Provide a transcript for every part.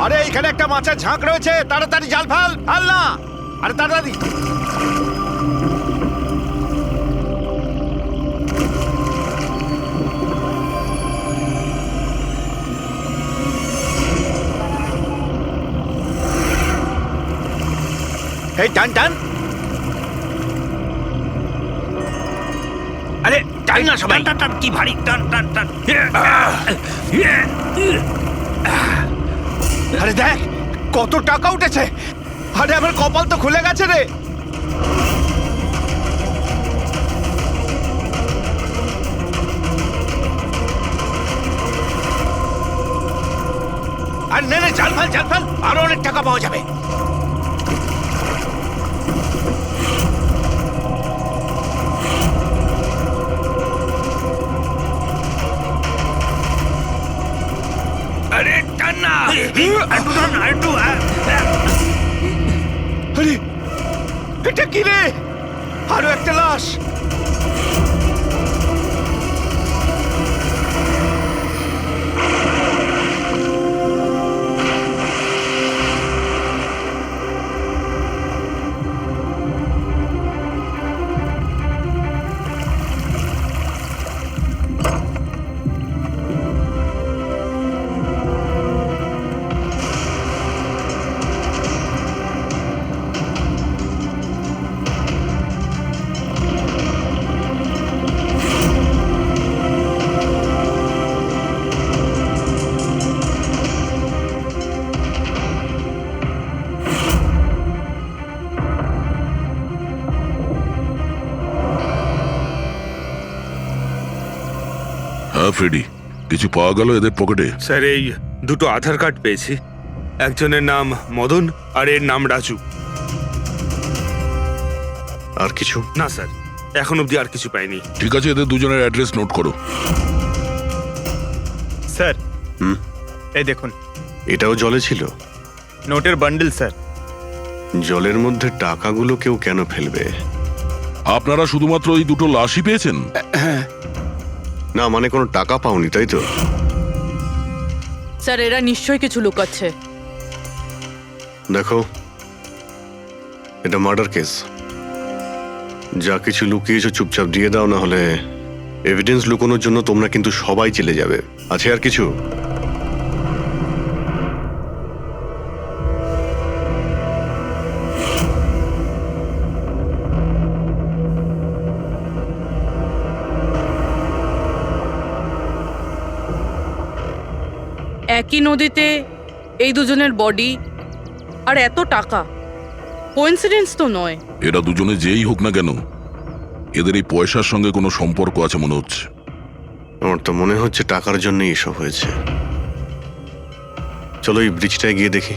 আরে এখানে একটা মাছের ঝাঁক রয়েছে, তাড়াতাড়ি জাল ফেল। ফেল না, আরে তাড়াতাড়ি। এই টান টান, আরে টান না সবাই। টান টান, কি ভারী, টান টান টান। আরে দেখ কত টাকা উঠেছে। আরে আমার কপাল তো খুলে গেছে রে। আর নে নে, জাল ফেল জাল ফেল, আরো অনেক টাকা পাওয়া যাবে। আরে টান না, একটু টান, একটু। আরে এটা কি রে? আরো একটা লাশ। হ্যাঁ ফ্রেডি, কিছু পাওয়া গেল এদের পকেটে? স্যার, এই দুটো আধার কার্ড পেয়েছি। একজনের নাম মদন আর এর নাম রাজু। আর কিছু না স্যার, এখন অবধি আর কিছু পাইনি। ঠিক আছে, এদের দুজনের অ্যাড্রেস নোট করো। স্যার, এই দেখুন, এটাও জলে ছিল? নোটের বান্ডেল স্যার। জলের মধ্যে টাকাগুলো কেউ কেন ফেলবে? আপনারা শুধুমাত্র ওই দুটো লাশই পেয়েছেন? না, মানে কোনো টাকা পাওনি, তাই তো? স্যার, এরা নিশ্চয়ই কিছু লুকাচ্ছে। দেখো, এটা মার্ডার কেস। যা কিছু লুকিয়েছো চুপচাপ দিয়ে দাও, না হলে এভিডেন্স লুকানোর জন্য তোমরা কিন্তু সবাই চলে যাবে। আছে আর কিছু? একই নদীতে এই দুজনের বডি আর এত টাকা, কোইন্সিডেন্স তো নয়। এরা দুজনে যেই হোক না কেন, এদের এই পয়সার সঙ্গে কোনো সম্পর্ক আছে মনে হচ্ছে। আমার তো মনে হচ্ছে টাকার জন্যই এসব হয়েছে। চলো এই ব্রিজটায় গিয়ে দেখি।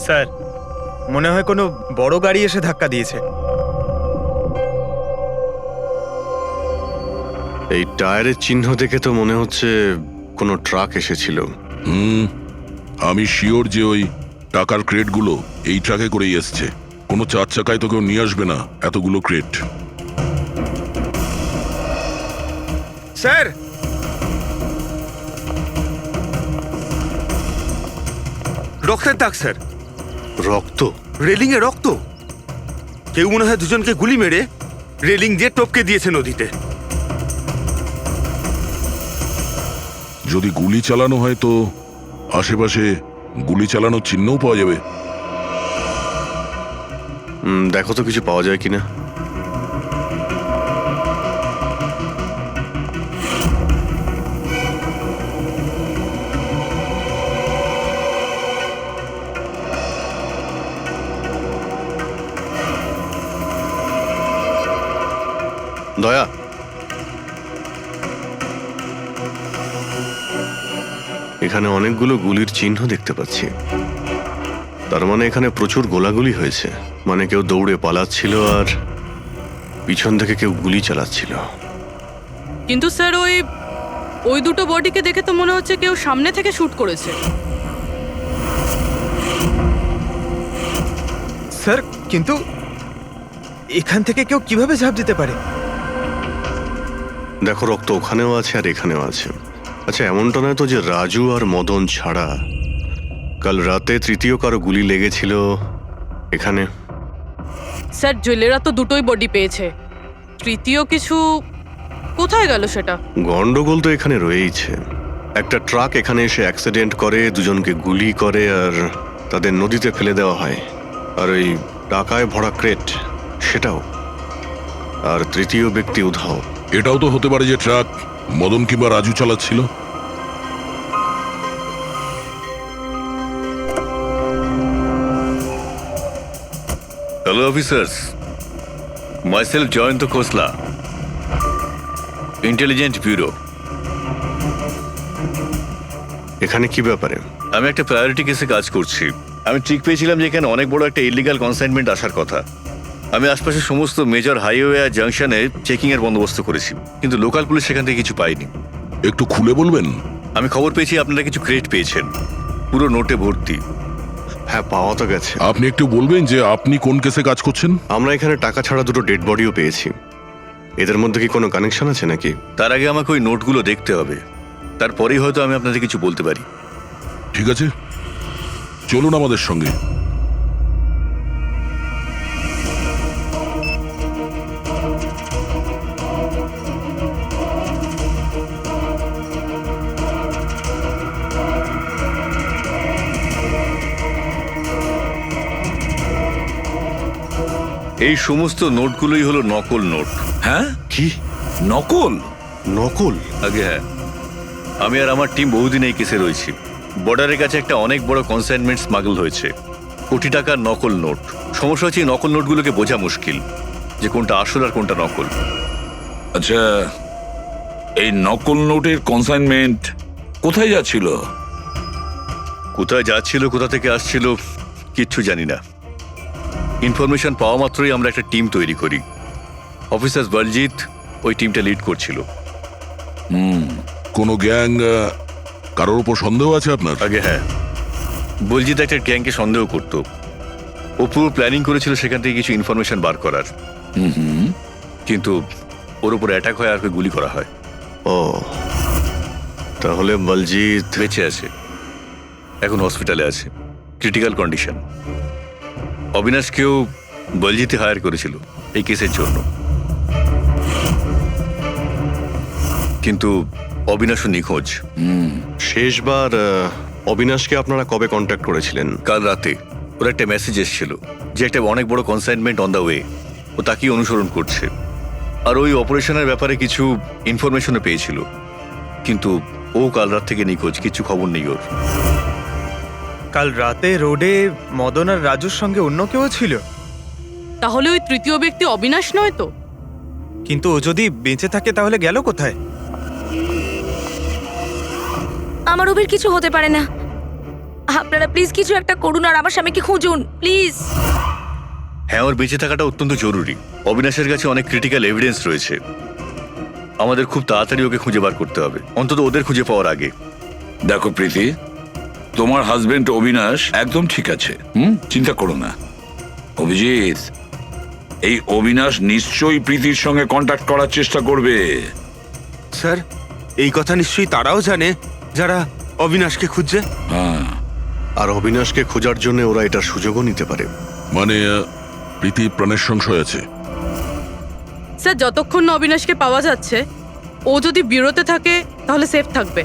স্যার, মনে হয় কোনো বড় গাড়ি এসে ধাক্কা দিয়েছে। এই টায়ারের চিহ্ন দেখে তো মনে হচ্ছে কোনো ট্রাক এসেছিল। আমি শিওর যে ওই টাকার ক্রেটগুলো এই ট্রাকে করেই এসছে। কোনো চার চাকায় তো কেউ নিয়ে আসবে না এতগুলো ক্রেট। স্যার, রক্তের দাগ স্যার। রক্ত? রেলিং এ রক্ত। কেউ মনে হয় দুজনকে গুলি মেরে রেলিং দিয়ে টপকে দিয়েছে নদীতে। যদি গুলি চালানো হয় তো আশেপাশে গুলি চালানোর চিহ্নও পাওয়া যাবে। দেখো তো কিছু পাওয়া যায় কিনা। দয়া, এখানে অনেকগুলো গুলির চিহ্ন দেখতে পাচ্ছি। তার মানে এখানে প্রচুর গোলাগুলি হয়েছে, মানে কেউ দৌড়ে পালাচ্ছিল আর পিছন থেকে কেউ গুলি চালাচ্ছিল। কিন্তু স্যার ওই দুটো বডিকে দেখে তো মনে হচ্ছে কেউ সামনে থেকে শুট করেছে। স্যার কিন্তু এখান থেকে কেউ কিভাবে ঝাঁপ দিতে পারে? দেখো, রক্ত ওখানেও আছে আর এখানেও আছে। আচ্ছা, এমনটা নয় তো যে রাজু আর মদন ছাড়া কাল রাতে তৃতীয় কারো গুলি লেগেছিল এখানে? স্যার জেলেরা তো দুটোই বডি পেয়েছে, তৃতীয় কিছু কোথায় গেল সেটা? গন্ডগোল তো এখানে রয়েইছে। একটা ট্রাক এখানে এসে অ্যাক্সিডেন্ট করে, দুজনকে গুলি করে আর তাদের নদীতে ফেলে দেওয়া হয়। আর ওই টাকায় ভরা ক্রেট সেটাও। আর তৃতীয় ব্যক্তি উধাও। এটাও তো হতে পারে যে ট্রাক মদন কিংবা রাজু চালাচ্ছিল। হ্যালো অফিসার্স, মাইসেলফ জয়ন্ত খোসলা, ইন্টেলিজেন্স ব্যুরো। এখানে কি ব্যাপারে? আমি একটা প্রায়োরিটি কেসে কাজ করছি। আমি ঠিক পেয়েছিলাম যে এখানে অনেক বড় একটা ইলিগাল কনসাইনমেন্ট আসার কথা। আমি আশপাশের সমস্ত মেজর হাইওয়ে আর জাংশনে চেকিং এর বন্দোবস্ত করেছি, কিন্তু লোকাল পুলিশ সেখান থেকে কিছু পাইনি। একটু খুলে বলবেন? আমি খবর পেয়েছি আপনারা কিছু ক্রেট পেয়েছেন, পুরো নোটে ভর্তি। হ্যাঁ, পাওয়া তো গেছে। আপনি একটু বলবেন যে আপনি কোন কেসে কাজ করছেন? আমরা এখানে টাকা ছাড়া দুটো ডেড বডিও পেয়েছি। এদের মধ্যে কি কোনো কানেকশন আছে নাকি? তার আগে আমাকে ওই নোটগুলো দেখতে হবে, তারপরেই হয়তো আমি আপনাদের কিছু বলতে পারি। ঠিক আছে, চলুন আমাদের সঙ্গে। এই সমস্ত নোটগুলোই হলো নকল নোট। হ্যাঁ, কি নকল? নকল? আগে হ্যাঁ, আমি আর আমার টিম বহুদিন এই কেসে রয়েছি। বর্ডারের কাছে একটা অনেক বড় কনসাইনমেন্ট স্মাগল হয়েছে, কোটি টাকার নকল নোট। সমস্যা হচ্ছে এই নকল নোটগুলোকে বোঝা মুশকিল যে কোনটা আসল আর কোনটা নকল। আচ্ছা, এই নকল নোটের কনসাইনমেন্ট কোথায় যাচ্ছিল? কোথায় যাচ্ছিল, কোথা থেকে আসছিল কিচ্ছু জানি না। ইনফরমেশন পাওয়া মাত্রই আমরা একটা টিম তৈরি করি। অফিসার বলজিৎ ওই টিমটা লিড করছিল। কোনো গ্যাং কারোর উপর সন্দেহ আছে আপনার? আগে হ্যাঁ, বলজিৎ একটা গ্যাংকে সন্দেহ করত। ও পুরো প্ল্যানিং করেছিল সেখান থেকে কিছু ইনফরমেশন বার করার। কিন্তু ওর উপর অ্যাটাক হয় আর ওকে গুলি করা হয়। ও, তাহলে বলজিৎ বেঁচে আছে, এখন হসপিটালে আছে, ক্রিটিক্যাল কন্ডিশন। অবিনাশকেও বলজিৎই হায়ার করেছিল এই কেসের জন্য, কিন্তু অবিনাশও নিখোঁজ। শেষবার অবিনাশকে আপনারা কবে কন্ট্যাক্ট করেছিলেন? কাল রাতে ওর একটা মেসেজ এসেছিল যে একটা অনেক বড় কনসাইনমেন্ট অন দ্য ওয়ে, ও তাকেই অনুসরণ করছে। আর ওই অপারেশনের ব্যাপারে কিছু ইনফরমেশনও পেয়েছিল, কিন্তু ও কাল রাত থেকে নিখোঁজ, কিছু খবর নেই ওর। কাল রাতে রোডে মদন আর রাজুর সঙ্গে অন্য কেউ ছিল? তাহলে ওই তৃতীয় ব্যক্তি অবিনাশ নয় তো? কিন্তু ও যদি বেঁচে থাকে তাহলে গেল কোথায়? আমার ওবের কিছু হতে পারে না। আপনারা প্লিজ কিছু একটা করুন আর আমার স্বামীকে খুঁজুন প্লিজ। হ্যাঁ, ওর বেঁচে থাকাটা অত্যন্ত জরুরি। অবিনাশের কাছে অনেক ক্রিটিক্যাল এভিডেন্স রয়েছে, আমাদের খুব তাড়াতাড়ি ওকে খুঁজে বার করতে হবে, অন্তত ওদের খুঁজে পাওয়ার আগে। দেখো প্রীতি, তোমার হাজবেন্ড অবিনাশ একদম ঠিক আছে, চিন্তা করো না। অভিজিৎ, এই অবিনাশ নিশ্চয়ই প্রীতির সঙ্গে কন্ট্যাক্ট করার চেষ্টা করবে। স্যার, এই কথা নিশ্চয়ই তারাও জানে যারা অবিনাশকে খুঁজছে। হ্যাঁ, আর অবিনাশকে খোঁজার জন্য ওরা এটার সুযোগও নিতে পারে। মানে প্রীতি প্রাণের সংশয় আছে। স্যার যতক্ষণ না অবিনাশকে পাওয়া যাচ্ছে, ও যদি বিরতে থাকে তাহলে সেফ থাকবে।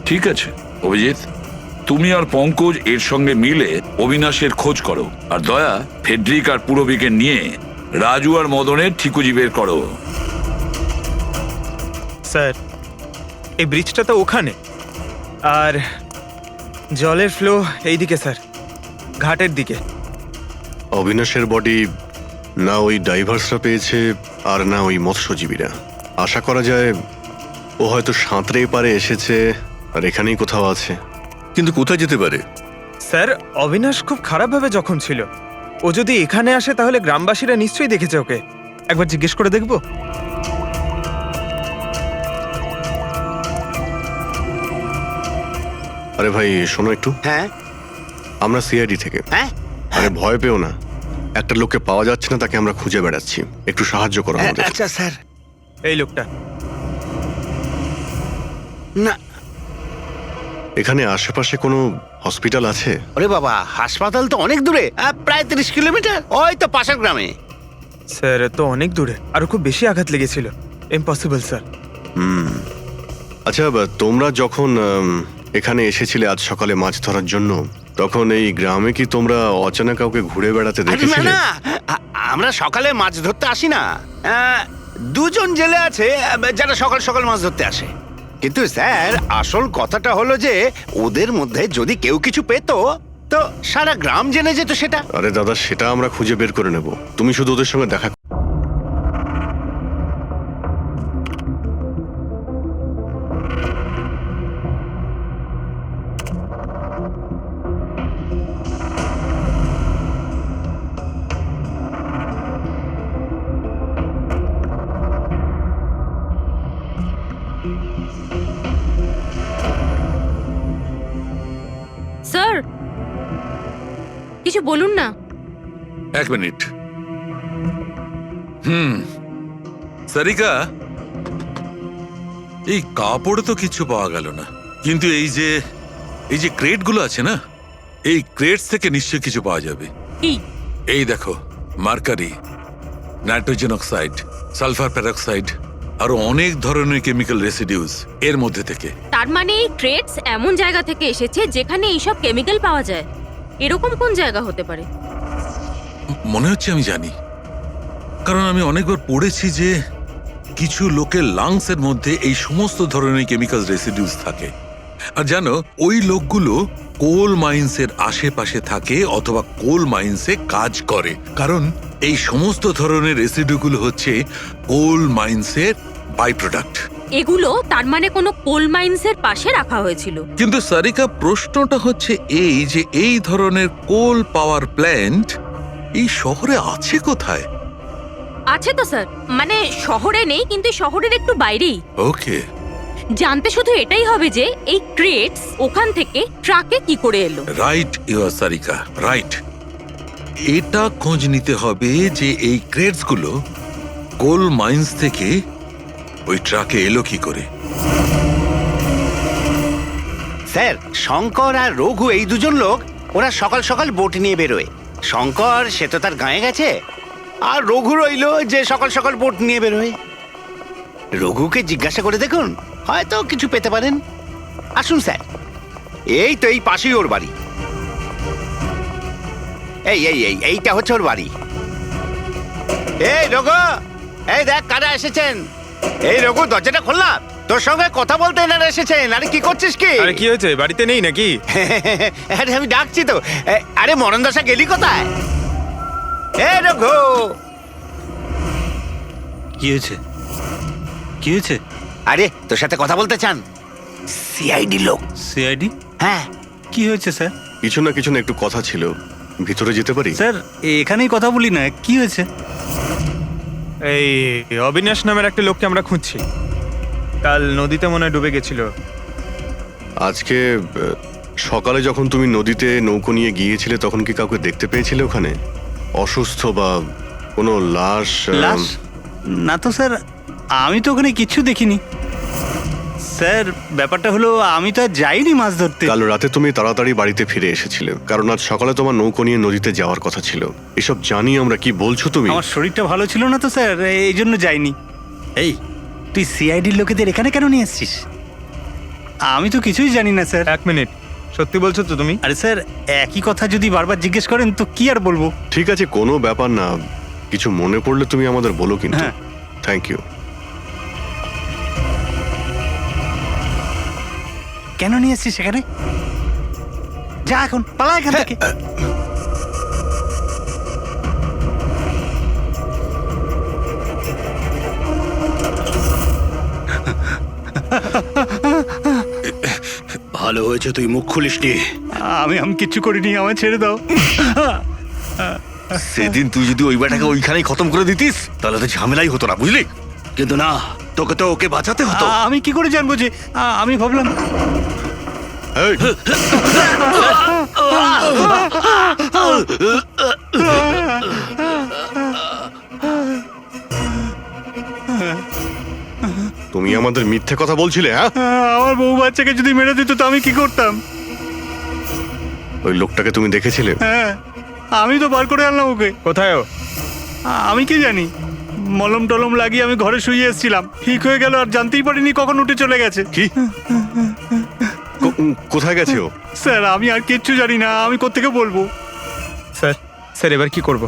ঠিক আছে অভিজিৎ, তুমি আর পঙ্কজ এর সঙ্গে মিলে অবিনাশের খোঁজ করো, আর দয়া ফেডরিক আর পুরবিকে নিয়ে রাজু আর মদনের ঠিকুজি বের করো। স্যার, এই ব্রিজটা তো ওখানে, আর জলের ফ্লো এইদিকে স্যার, ঘাটের দিকে। অবিনাশের বডি না ওই ডাইভার্সরা পেয়েছে আর না ওই মৎস্যজীবীরা। আশা করা যায় ও হয়তো সাঁতরে পারে এসেছে আর এখানেই কোথাও আছে। কিন্তু কোথায় যেতে পারে? স্যার অবিনাশ খুব খারাপভাবে জখম ছিল। ও যদি এখানে আসে তাহলে গ্রামবাসীরা নিশ্চয়ই দেখেছে ওকে। একবার জিজ্ঞেস করে দেখবো। আরে ভাই শোনো একটু, হ্যাঁ আমরা সিআইডি থেকে। হ্যাঁ আরে ভয় পেও না, একটা লোককে পাওয়া যাচ্ছে না, তাকে আমরা খুঁজে বেড়াচ্ছি, একটু সাহায্য করো আমাদের। আচ্ছা স্যার। এই লোকটা না এখানে আশেপাশে কোনো হসপিটাল আছে? ওরে বাবা, হাসপাতাল তো অনেক দূরে, প্রায় 30 কিলোমিটার, ওই তো পাশের গ্রামে। স্যার তো অনেক দূরে, আরো খুব বেশি আঘাত লেগেছিল। Impossible sir. আচ্ছা তোমরা যখন এখানে এসেছিলে আজ সকালে মাছ ধরার জন্য, তখন এই গ্রামে কি তোমরা অচেনা কাউকে ঘুরে বেড়াতে আরে না দেখেছিলে? না, আমরা সকালে মাছ ধরতে আসি না। দুজন জেলে আছে যারা সকাল সকাল মাছ ধরতে আসে। কিন্তু স্যার আসল কথাটা হলো যে ওদের মধ্যে যদি কেউ কিছু পেতো তো সারা গ্রাম জেনে যেত সেটা। আরে দাদা, সেটা আমরা খুঁজে বের করে নেব, তুমি শুধু ওদের সঙ্গে দেখা। স্যার কিছু বলুন না। 1 মিনিট। সারিকা, এই কাপড়ে তো কিছু পাওয়া গেল না, কিন্তু এই যে ক্রেটগুলো আছে না, এই ক্রেটস থেকে নিশ্চয়ই কিছু পাওয়া যাবে। কি? এই দেখো, mercury, nitrogen oxide, sulphur peroxide, আরো অনেক ধরনের কেমিক্যাল রেসিডিউস এর মধ্যে থেকে। তার মানে এই ট্রেডস এমন জায়গা থেকে এসেছে যেখানে এইসব কেমিক্যাল পাওয়া যায়। এরকম কোন জায়গা হতে পারে? মনে হচ্ছে আমি জানি, কারণ আমি অনেকবার পড়েছি যে কিছু লোকের লাংসের মধ্যে এই সমস্ত ধরনের কেমিক্যাল রেসিডিউস থাকে। আর জানো, ওই লোকগুলো কোল মাইন্সের আশেপাশে থাকে অথবা কোল মাইন্সে কাজ করে, কারণ এই সমস্ত ধরনের রেসিডিউগুলো হচ্ছে কোল মাইন্সের বাই প্রোডাক্ট। এগুলো তার মানে কোনো কোল মাইন্সের পাশে রাখা হয়েছিল। কিন্তু সারিকা, প্রশ্নটা হচ্ছে এই যে এই ধরনের কোল পাওয়ার প্ল্যান্ট এই শহরে আছে কোথায়? আছে তো স্যার, মানে শহরে নেই, কিন্তু শহরের একটু বাইরেই। ওকে, জানতে শুধু এটাই হবে যে এই ক্রেটস ওখান থেকে ট্রাকে কি করে এলো। Right your Sarika, right. এটা খোঁজ নিতে হবে যে এই ক্রেটস গুলো কোল মাইন্স থেকে ওই ট্রাকে এলো কি করে। স্যার শঙ্কর আর রঘু এই দুজন লোক, ওরা সকাল সকাল বোট নিয়ে বেরোয়। শঙ্কর সে তো তার গায়ে গেছে, আর রঘু রইলো যে সকাল সকাল বোট নিয়ে বেরোয়। রঘুকে জিজ্ঞাসা করে দেখুন, হয়তো কিছু পেতে পারেন। আসুন স্যার, এই তো এই পাশেই ওর বাড়ি। এইটা হচ্ছে ওর বাড়ি। এই রঘু, এই দেখ কারা এসেছেন। এই রঘু, দরজাটা খুললাম, তোর সঙ্গে কথা বলতে এনারা এসেছেন। আরে কি করছিস কি? আরে কি হয়েছে, বাড়িতে নেই নাকি? আরে আমি ডাকছি তো। আরে মরণ দশা গেলি কোথায়? এ রঘু, কি হয়েছে? কি হয়েছে? আরে তোর সাথে কথা বলতে চান সিআইডি লোক। সিআইডি? হ্যাঁ। কি হয়েছে স্যার? কিছু না একটু কথা ছিল, ভিতরে যেতে পারি? স্যার এখানেই কথা বলি না, কি হয়েছে? এই অবিনাশ নামের একটা লোককে আমরা খুঁজছি। কাল নদীতে মনে হয় ডুবে গেছিল। আজকে সকালে যখন তুমি নদীতে নৌকো নিয়ে গিয়েছিলে তখন কি কাউকে দেখতে পেয়েছিলে ওখানে, অসুস্থ বা কোনো লাশ? লাশ? না তো স্যার, আমি তো ওখানে কিচ্ছু দেখিনি। স্যার ব্যাপারটা হলো আমি তো আর যাইনি মাছ ধরতে। কাল রাতে তুমি তাড়াতাড়ি বাড়িতে ফিরে এসেছিলে, কারণ আজ সকালে তোমার নৌকো নিয়ে নদীতে যাওয়ার কথা ছিল। এসব জানি আমরা, কি বলছো তুমি? আমার শরীরটা ভালো ছিল না তো স্যার, এই জন্য যাইনি। এই তুই সিআইডির লোকেদের এখানে কেন নিয়ে এসছিস? আমি তো কিছুই জানি না স্যার। 1 মিনিট, সত্যি বলছো তো তুমি? আরে স্যার, একই কথা যদি বারবার জিজ্ঞেস করেন তো কি আর বলবো। ঠিক আছে, কোনো ব্যাপার না, কিছু মনে পড়লে তুমি আমাদের বলো কিন্তু। হ্যাঁ। Thank you. কেন নিয়ে এসছিস সেখানে? যা এখন, পালা এখান থেকে। ভালো হয়েছে তুই মুখ খুলিসনি। আমি কিচ্ছু করিনি, আমায় ছেড়ে দাও। সেদিন তুই যদি ওই বেটাকে ওইখানেই খতম করে দিতিস তাহলে তো ঝামেলাই হতো না, বুঝলি? কিন্তু না, তোকে তো ওকে বাঁচাতে হতো। আমি কি করে জানবো যে আমি ভাবলাম এই, তুমি আমাদের মিথ্যে কথা বলছিলে, হ্যাঁ? আমার বউ বাচ্চাকে যদি মেরে দিত তো আমি কি করতাম? ওই লোকটাকে তুমি দেখেছিলে? হ্যাঁ, আমি তো বার করে আনলাম ওকে। কোথায় ও? আমি কি জানি, মলম টলম লাগিয়ে আমি ঘরে শুয়ে এসেছিলাম, ঠিক হয়ে গেল আর জানতেই পারিনি কখন উঠে চলে গেছে। কি? কোথায় গেছে ও? স্যার আমি আর কিচ্ছু জানি না, আমি কোত্থেকে বলবো? স্যার স্যার এবার কি করব?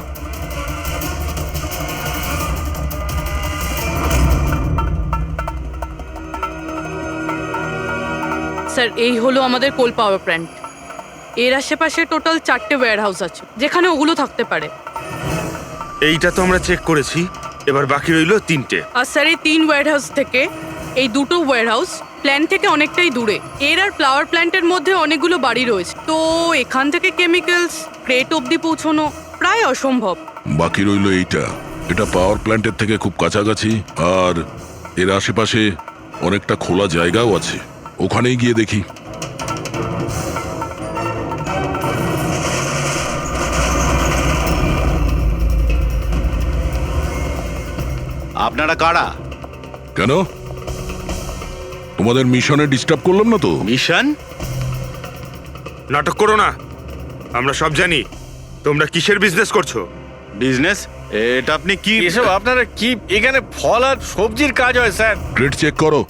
স্যার এই হলো আমাদের কোল পাওয়ার প্ল্যান্ট। এর আশেপাশে টোটাল 4টে ওয়্যার হাউস আছে যেখানে ওগুলো থাকতে পারে। এইটা তো আমরা চেক করেছি, এবার বাকি রইলো 3টে। আর স্যার এই 3 ওয়্যার হাউস থেকে এই 2টো ওয়্যার হাউস প্ল্যান্ট থেকে অনেকটাই দূরে। এর আর পাওয়ার প্ল্যান্টের মধ্যে অনেকগুলো বাড়ি রয়েছে, তো এখান থেকে কেমিক্যালস ক্রেট অব্দি পৌঁছানো প্রায় অসম্ভব। বাকি রইলো এইটা। এটা পাওয়ার প্ল্যান্টের থেকে খুব কাছাকাছি, আর এর আশেপাশে অনেকটা খোলা জায়গাও আছে। ওখানেই গিয়ে দেখি। আপনারা কারা? কেন? তোমাদের মিশনে ডিস্টার্ব করলাম না তো? মিশন? নাটক করো না, আমরা সব জানি তোমরা কিসের বিজনেস করছো। বিজনেস? এটা আপনি কি এসব আপনারা কি? এখানে ফল আর সবজির কাজ হয় স্যার। ক্রেট চেক করো।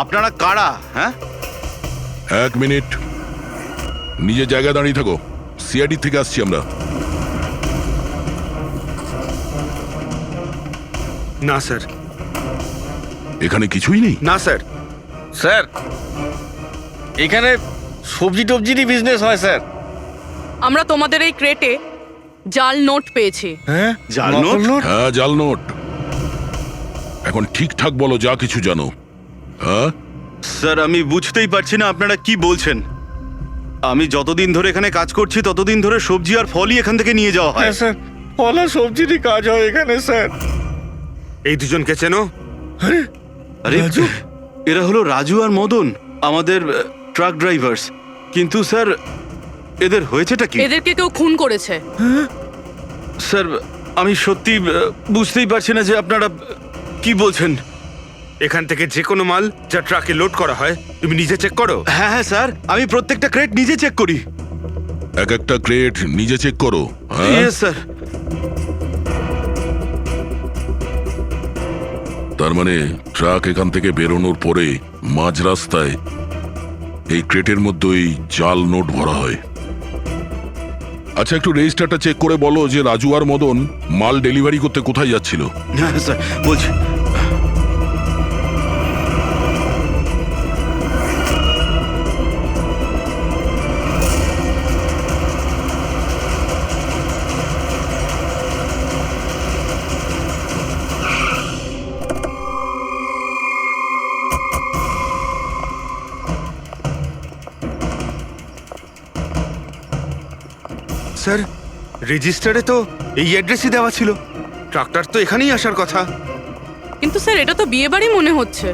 আপনারা কারা? হ্যাঁ, 1 মিনিট, নিজের জায়গায় দাঁড়িয়ে থাকো। সিআইডি থেকে আসছি আমরা। না স্যার, এখানে কিছুই নেই। না স্যার। স্যার এখানে সবজি টবজিরই বিজনেস হয় স্যার। আমরা তোমাদের এই ক্রেটে জাল নোট পেয়েছি। হ্যাঁ, জাল নোট? হ্যাঁ, জাল নোট। এখন ঠিকঠাক বলো যা কিছু জানো। হ্যাঁ, স্যার আমি বুঝতেই পারছি না আপনারা কি বলছেন। আমি যতদিন ধরে এখানে কাজ করছি ততদিন ধরে সবজি আর ফলই এখান থেকে নিয়ে যাওয়া হয়। হ্যাঁ স্যার, ফল আর সবজিরই কাজ হয় এখানে স্যার। এই দুজনকে চেনো? আরে এরা হলো রাজু আর মদন, আমাদের ট্রাক ড্রাইভার্স। কিন্তু স্যার এদের হয়েছেটা কি? এদেরকে কেউ খুন করেছে। স্যার আমি সত্যি বুঝতেই পারছি না যে আপনারা কি বলছেন। এখান থেকে যে কোনো মাল যা ট্রাকে লোড করা হয় তুমি নিজে চেক করো। হ্যাঁ হ্যাঁ স্যার, আমি প্রত্যেকটা ক্রেট নিজে চেক করি। এক একটা ক্রেট নিজে চেক করো। হ্যাঁ, ইয়েস স্যার। তার মানে ট্রাক এখান থেকে বেরোনোর পরে মাঝ রাস্তায় এই ক্রেটের মধ্যেই জাল নোট ভরা হয়। আচ্ছা, একটু রেজিস্টারটা চেক করে বলো যে রাজু আর মদন মাল ডেলিভারি করতে কোথায় যাচ্ছিল। হ্যাঁ স্যার বলছি। স্যার রেজিস্টারে তো এই অ্যাড্রেসই দেওয়া ছিল, ট্রাক্টর তো এখানেই আসার কথা। কিন্তু স্যার এটা তো বিয়ে বাড়ি মনে হচ্ছে।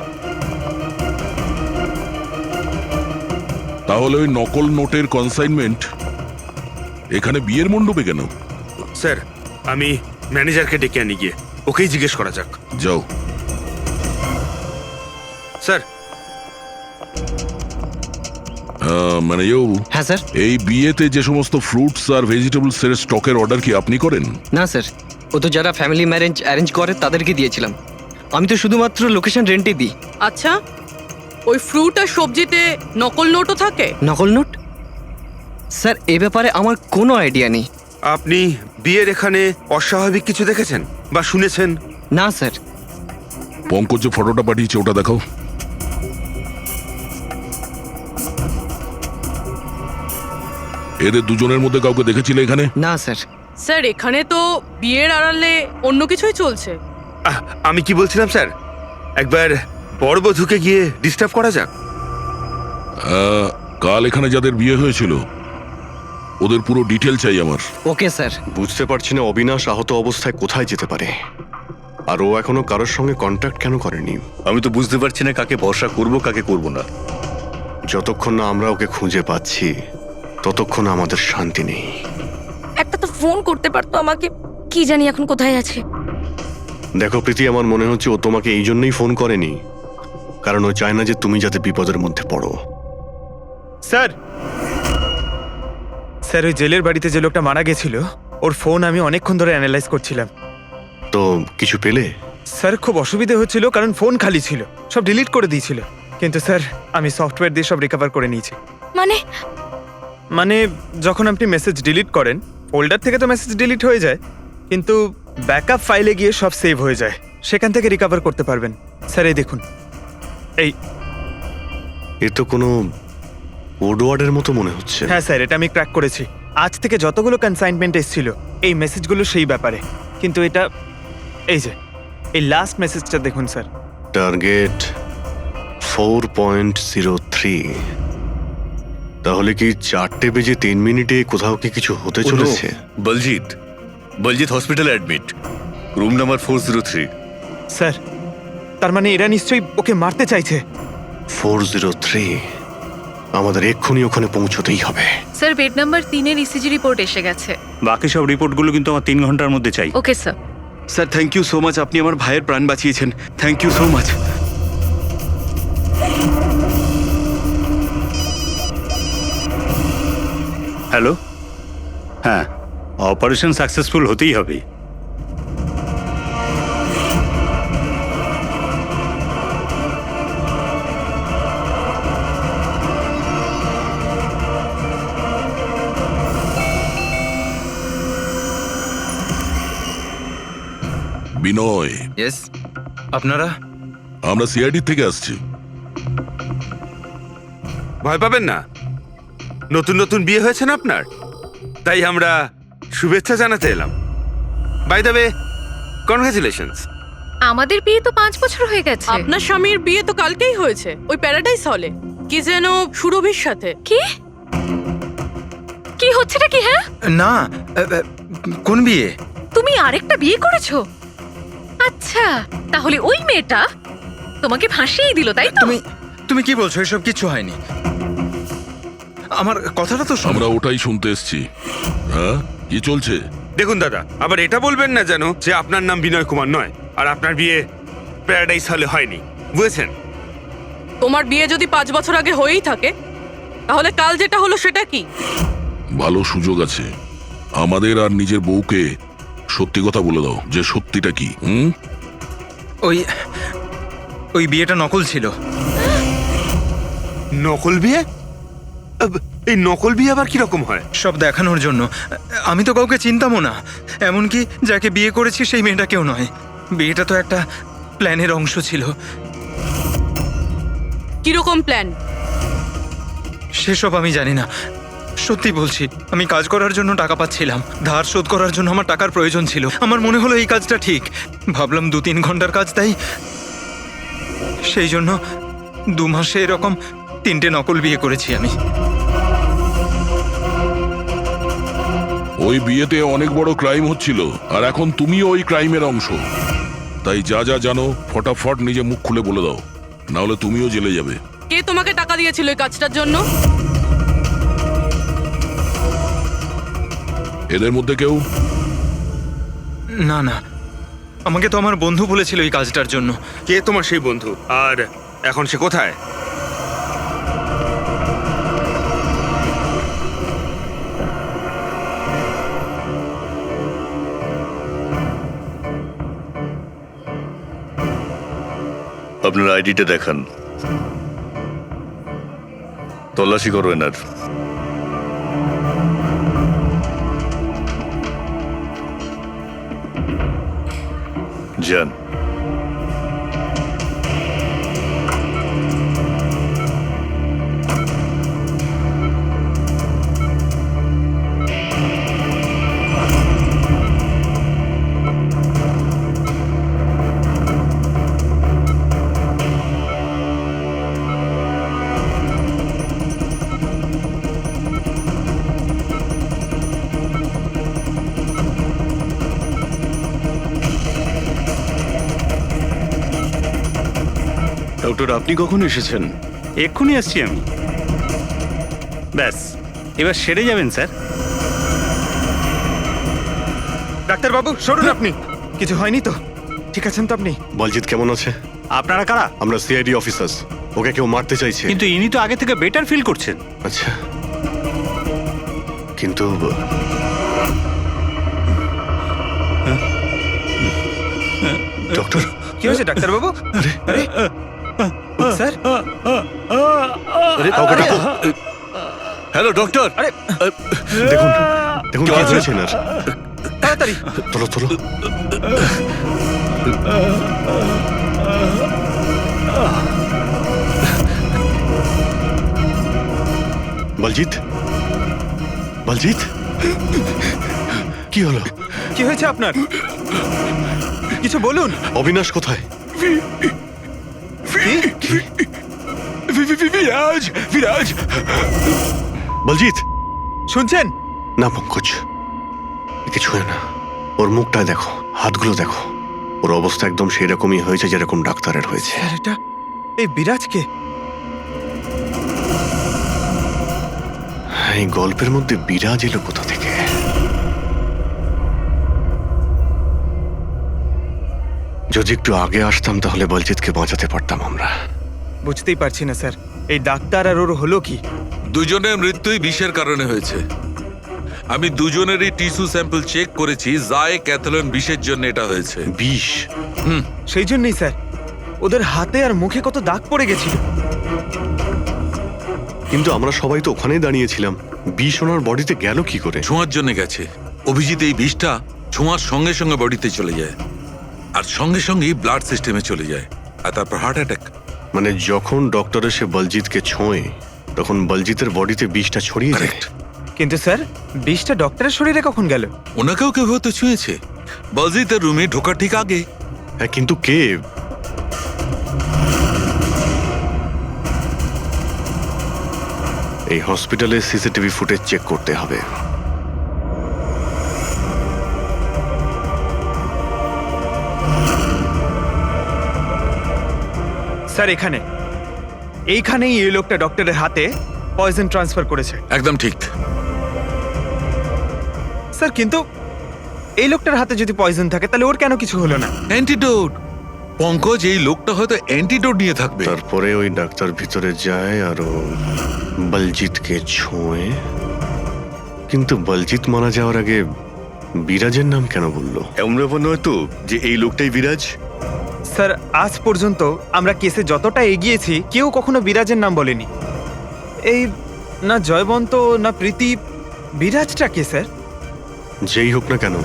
তাহলে ওই নকল নোটের কনসাইনমেন্ট এখানে বিয়ের মণ্ডপে কেন? স্যার আমি ম্যানেজারকে ডেকে আনি, গিয়ে ওকেই জিজ্ঞেস করা যাক। যাও। স্যার। মানে হ্যাঁ স্যার। এই বিয়েতে যে সমস্ত ফ্রুটস আর ভেজিটেবলস এর স্টকের অর্ডার কি আপনি করেন? না স্যার, ও তো যারা ফ্যামিলি ম্যারেজ অ্যারেঞ্জ করে তাদেরকে দিয়েছিলাম। আমি তো শুধুমাত্র লোকেশন রেন্টে দিই। আচ্ছা, ওই ফ্রুট আর সবজিতে নকল নোটও থাকে? নকল নোট? স্যার এ ব্যাপারে আমার কোনো আইডিয়া নেই। আপনি বিয়ের এখানে অস্বাভাবিক কিছু দেখেছেন বা শুনেছেন? না স্যার। পঙ্কজ যে ফটোটা পাঠিয়েছে ওটা দেখাও। এদের দুজনের মধ্যে কাউকে দেখেছিলে এখানে? না স্যার। স্যার এখানে তো বিয়ের আড়ালে অন্য কিছুই চলছে। আমি কি বলছিলাম স্যার, একবার বড় বধূকে গিয়ে ডিস্টার্ব করা যাক। কাল এখানে যাদের বিয়ে হয়েছিল ওদের পুরো ডিটেল চাই আমার। Okay sir. বুঝতে পারছি না অবিনাশ আহত অবস্থায় কোথায় যেতে পারে, আর ও এখনো কারোর সঙ্গে কন্ট্যাক্ট কেন করেনি। আমি তো বুঝতে পারছি না কাকে ভরসা করব কাকে করব না। যতক্ষণ না আমরা ওকে খুঁজে পাচ্ছি ততক্ষণ আমাদের শান্তি নেই। একটা তো ফোন করতে পারতো আমাকে, কি জানি এখন কোথায় আছে। দেখো প্রীতি, আমার মনে হচ্ছে ও তোমাকে এই জন্যই ফোন করেনি, কারণ ও চায় না যে তুমি যাতে বিপদের মধ্যে পড়ো। স্যার, স্যার ওই জেলের বাড়িতে যে লোকটা মারা গেছিল ওর ফোন আমি অনেকক্ষণ ধরে অ্যানালাইজ করছিলাম। তো কিছু পেলে? স্যার খুব অসুবিধে হচ্ছিল কারণ ফোন খালি ছিল, সব ডিলিট করে দিয়েছিল। কিন্তু স্যার আমি সফটওয়্যার দিয়ে সব রিকভার করে নিয়েছি। মানে যখন আপনি মেসেজ ডিলিট করেন ফোল্ডার থেকে তো মেসেজ ডিলিট হয়ে যায়, কিন্তু ব্যাকআপ ফাইলে গিয়ে সব সেভ হয়ে যায়, সেখান থেকে রিকভার করতে পারবেন। স্যার এই দেখুন, এ তো কোনো কোডওয়ার্ডের মতো মনে হচ্ছে। হ্যাঁ স্যার, এটা আমি ক্র্যাক করেছি। আজ থেকে যতগুলো কনসাইনমেন্ট এসেছিল এই মেসেজগুলো সেই ব্যাপারে, কিন্তু এটা এই যে এই লাস্ট মেসেজটা দেখুন স্যার। টার্গেট 4.03। তাহলে কি 4:03 কোথাও কি কিছু হতে চলেছে? বলজিৎ হসপিটালে অ্যাডমিট, রুম নাম্বার 403। স্যার তার মানে এরা নিশ্চয়ই ওকে মারতে চাইছে। 403, আমাদের এক্ষুনি ওখানে পৌঁছতেই হবে। স্যার বেড নাম্বার 3-এর ইসিজি রিপোর্ট এসে গেছে। বাকি সব রিপোর্টগুলো কিন্তু আমার 3 ঘন্টার মধ্যে চাই। Okay sir. Sir thank you so much, আপনি আমার ভাইয়ের প্রাণ বাঁচিয়েছেন। Thank you so much. Hello, হ্যাঁ, অপারেশন সাকসেসফুল হতেই হবে। বিনয়, ইয়েস, আপনারা? আমরা সিআইডি থেকে আসছি। ভয় পাবেন না, নতুন নতুন বিয়ে হয়েছে না আপনার, তাই আমরা শুভেচ্ছা জানাতে এলাম। By the way, congratulations. আমাদের বিয়ে তো 5 বছর হয়ে গেছে। আপনার স্বামীর বিয়ে তো কালকেই হয়েছে, ওই প্যারাডাইস হলে, কি যেন সুরভির সাথে। কি কি হচ্ছেটা কি? হ্যাঁ না, কোন বিয়ে? তুমি আরেকটা বিয়ে করেছো? আচ্ছা, তাহলে ওই মেয়েটা তোমাকে ফাঁসিয়ে দিল, তাই তো? তুমি কি বলছো? এসব কিছু হয়নি। আমার কথাটা তো আমরা ওটাই শুনতে এসছি। হ্যাঁ, কি চলছে? দেখুন দাদা, আবার এটা বলবেন না যেন যে আপনার নাম বিনয় কুমার নয় আর আপনার বিয়ে প্যারাডাইস হলে হয়নি, বুঝেছেন? তোমার বিয়ে যদি 5 বছর আগে হয়েই থাকে, তাহলে কাল যেটা হলো সেটা কি? ভালো সুযোগ আছে, আমাদের আর নিজের বউকে সত্যি কথা বলে দাও যে সত্যিটা কি। ওই বিয়েটা নকল ছিল। নকল বিয়ে? এই নকল বিয়ে আবার কিরকম হয়? সব দেখানোর জন্য। আমি তো কাউকে চিনতামও না, এমনকি যাকে বিয়ে করেছি সেই মেয়েটাকেও নয়। বিয়েটা তো একটা প্ল্যানের অংশ ছিল। কিরকম প্ল্যান? সেসব আমি জানি না, সত্যি বলছি। আমি কাজ করার জন্য টাকা পাচ্ছিলাম, ধার শোধ করার জন্য আমার টাকার প্রয়োজন ছিল। আমার মনে হলো এই কাজটা ঠিক, ভাবলাম 2-3 ঘন্টার কাজ, তাই সেই জন্য 2 মাসে এরকম 3টে নকল বিয়ে করেছি আমি। ওই বিয়েতে অনেক বড় ক্রাইম হচ্ছিল, আর এখন তুমিও ওই ক্রাইমের অংশ। তাই যা যা জানো ফটাফট নিজে মুখ খুলে বলে দাও, না হলে তুমিও জেলে যাবে। কে তোমাকে টাকা দিয়েছিল এই কাজটার জন্য? এদের মধ্যে কেউ? না না, আমাকে তো আমার বন্ধু বলেছিল এই কাজটার জন্য। কে তোমার সেই বন্ধু, আর এখন সে কোথায়? আপনার আইডিটা দেখান, তল্লাশি করো এনার। যান। ডক্টর আপনি কখন এসেছেন? এক্ষুনি আসছি আমি। ব্যাস, এবার সেরে যাবেন স্যার। ডাক্তারবাবু সরুন আপনি। কিছু হয়নি তো? ঠিক আছেন তো আপনি? বলজিৎ কেমন আছে? আপনারা কারা? আমরা সিআইডি অফিসার্স। ওকে কেউ মারতে চাইছে। কিন্তু ইনি তো আগে থেকে বেটার ফিল করছেন। আচ্ছা, কিন্তু ডক্টর, কি হয়েছে ডাক্তারবাবু? আরে স্যার, কাউকে ডাকো। Hello doctor. আরে দেখুন দেখুন কি হয়েছে না। তাড়াতাড়ি। তোলো তোলো। বলজিৎ, বলজিৎ, কি হলো? কি হয়েছে আপনার? কিছু বলুন। অবিনাশ কোথায়? কি? বিরাজ, বিরাজ। বলজিৎ, শুনছেন? না পঙ্কজ, কিছু হয় না। ওর মুখটা দেখো, হাতগুলো দেখো। ওর অবস্থা একদম সেই রকমই হয়েছে যেরকম ডাক্তারের হয়েছে। স্যার, এটা এই বিরাজকে? এই গল্পের মধ্যে বিরাজ এলো কোথা থেকে? যদি একটু আগে আসতাম তাহলে বলজিৎকে বাঁচাতে পারতাম আমরা। বুঝতেই পারছি না স্যার, এই ডাক্তার আর ওর হলো কি? দুজনের মৃত্যুই বিষের কারণে হয়েছে। আমি দুজনেরই টিস্যু স্যাম্পল চেক করেছি, জায় ক্যাথলন বিষের জন্য এটা হয়েছে। বিষ? সেই জন্যই স্যার, ওদের হাতে আর মুখে কত দাগ পড়ে গেছিল। কিন্তু আমরা সবাই তো ওখানেই দাঁড়িয়েছিলাম। বিষ ওনার বডিতে গেল কি করে? ছোঁয়ার জন্য গেছে। অভিজিৎ, এই বিষটা ছোঁয়ার সঙ্গে সঙ্গে বডিতে চলে যায়, আর সঙ্গে সঙ্গেই ব্লাড সিস্টেমে চলে যায়, আর তারপর হার্ট অ্যাটাক। মানে যখন ডক্টর এসে বলজিৎকে ছোঁয় তখন বলজিতের বডিতে বিষটা ছড়িয়ে যায়। Correct. কিন্তু স্যার, বিষটা ডক্টরের শরীরে কখন গেল? ওনাকেও কেউ হয়তো ছুঁয়েছে, বলজিতের রুমে ঢোকার ঠিক আগে। হ্যাঁ, কিন্তু কে? এই হসপিটালে সিসিটিভি ফুটেজ চেক করতে হবে। স্যার, এইখানেই এই লোকটা ডক্টরের হাতে পয়জন ট্রান্সফার করেছে। একদম ঠিক। স্যার, কিন্তু এই লোকটার হাতে যদি পয়জন থাকে তাহলে ওর কেন কিছু হলো না? অ্যান্টিডোট। পঙ্কজ, এই লোকটা হয়তো অ্যান্টিডোট নিয়ে থাকবে। তারপরে ওই ডাক্তার ভিতরে যায় আর ও বলজিৎকে ছোঁয়। কিন্তু বলজিৎ মারা যাওয়ার আগে বিরাজের নাম কেন বললো? এমন ব্যাপার নয় তো যে এই লোকটাই বিরাজ? স্যার, আজ পর্যন্ত আমরা কেসে যতটা এগিয়েছি কেউ কখনো বিরাজের নাম বলেনি। এই না জয়বন্ত না প্রীতি, বিরাজটা কে স্যার? যেই হোক না কেন,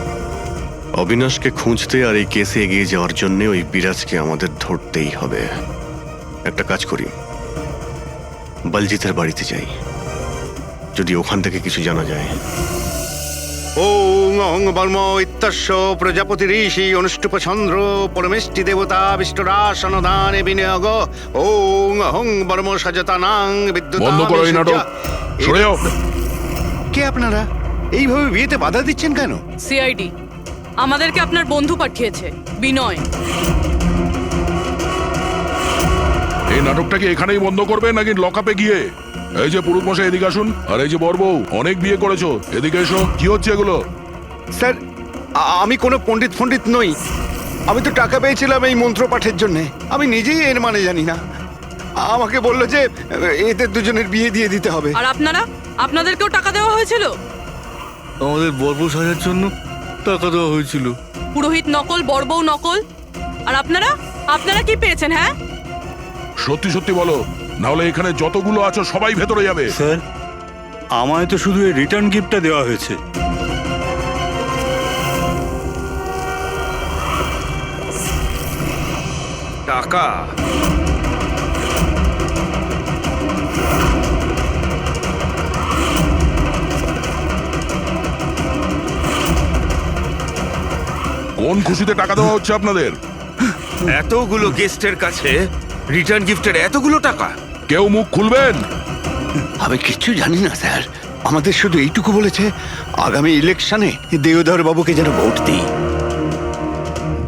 অবিনাশকে খুঁজতে আর এই কেসে এগিয়ে যাওয়ার জন্য ওই বিরাজকে আমাদের ধরতেই হবে। একটা কাজ করি, বলজিতের বাড়িতে যাই, যদি ওখান থেকে কিছু জানা যায়। ওং অহং বর্ম ইত্যস্য প্রজাপতি ঋষি অনুষ্ঠুপ চন্দ্র পরমেষ্টি দেবতা বিষ্ণুরাসনদানে বিনিয়োগ। ওং অহং বর্ম সজতানাং বিদ্যুৎ। বন্ধ করো এই নাটক, সরে যাও। কে আপনারা? এইভাবে বিয়েতে বাধা দিচ্ছেন কেন? সিআইডি আমাদেরকে আপনার বন্ধু পাঠিয়েছে, বিনয়। এই নাটকটাকে এখানেই বন্ধ করবে নাকি লকআপে গিয়ে? এই যে পুরুষ মশাই, এদিকে আসুন। আর এই যে বরবউ, অনেক বিয়ে করেছো, এদিকে এসো। কি হচ্ছে এগুলো? স্যার, আমি কোনো পণ্ডিত নই। আমি তো টাকা পেয়েছিলাম এই মন্ত্র পাঠের জন্য। আমি নিজেই এর মানে জানি না। আমাকে বললো যে এদের দুজনের বিয়ে দিয়ে দিতে হবে। আর আপনাদেরকেও টাকা দেওয়া হয়েছিল? আমাদের বর্ব সাজার জন্য টাকা দেওয়া হয়েছিল। পুরোহিত নকল, বড়বউ নকল। আর আপনারা কি পেয়েছেন? হ্যাঁ, সত্যি সত্যি বলো, নাহলে এখানে যতগুলো আছো সবাই ভেতরে যাবে। স্যার, আমায় তো শুধু এই রিটার্ন গিফটটা দেওয়া হয়েছে। টাকা? কোন খুশিতে টাকা দেওয়া হচ্ছে আপনাদের? এতগুলো গেস্টের কাছে রিটার্ন গিফটের এতগুলো টাকা? কেউ মুখ খুলবেন? আমি কিচ্ছু জানি না স্যার। আমাদের শুধু এইটুকু বলেছে, আগামী ইলেকশনে দেওধর বাবুকে যেন ভোট দিই।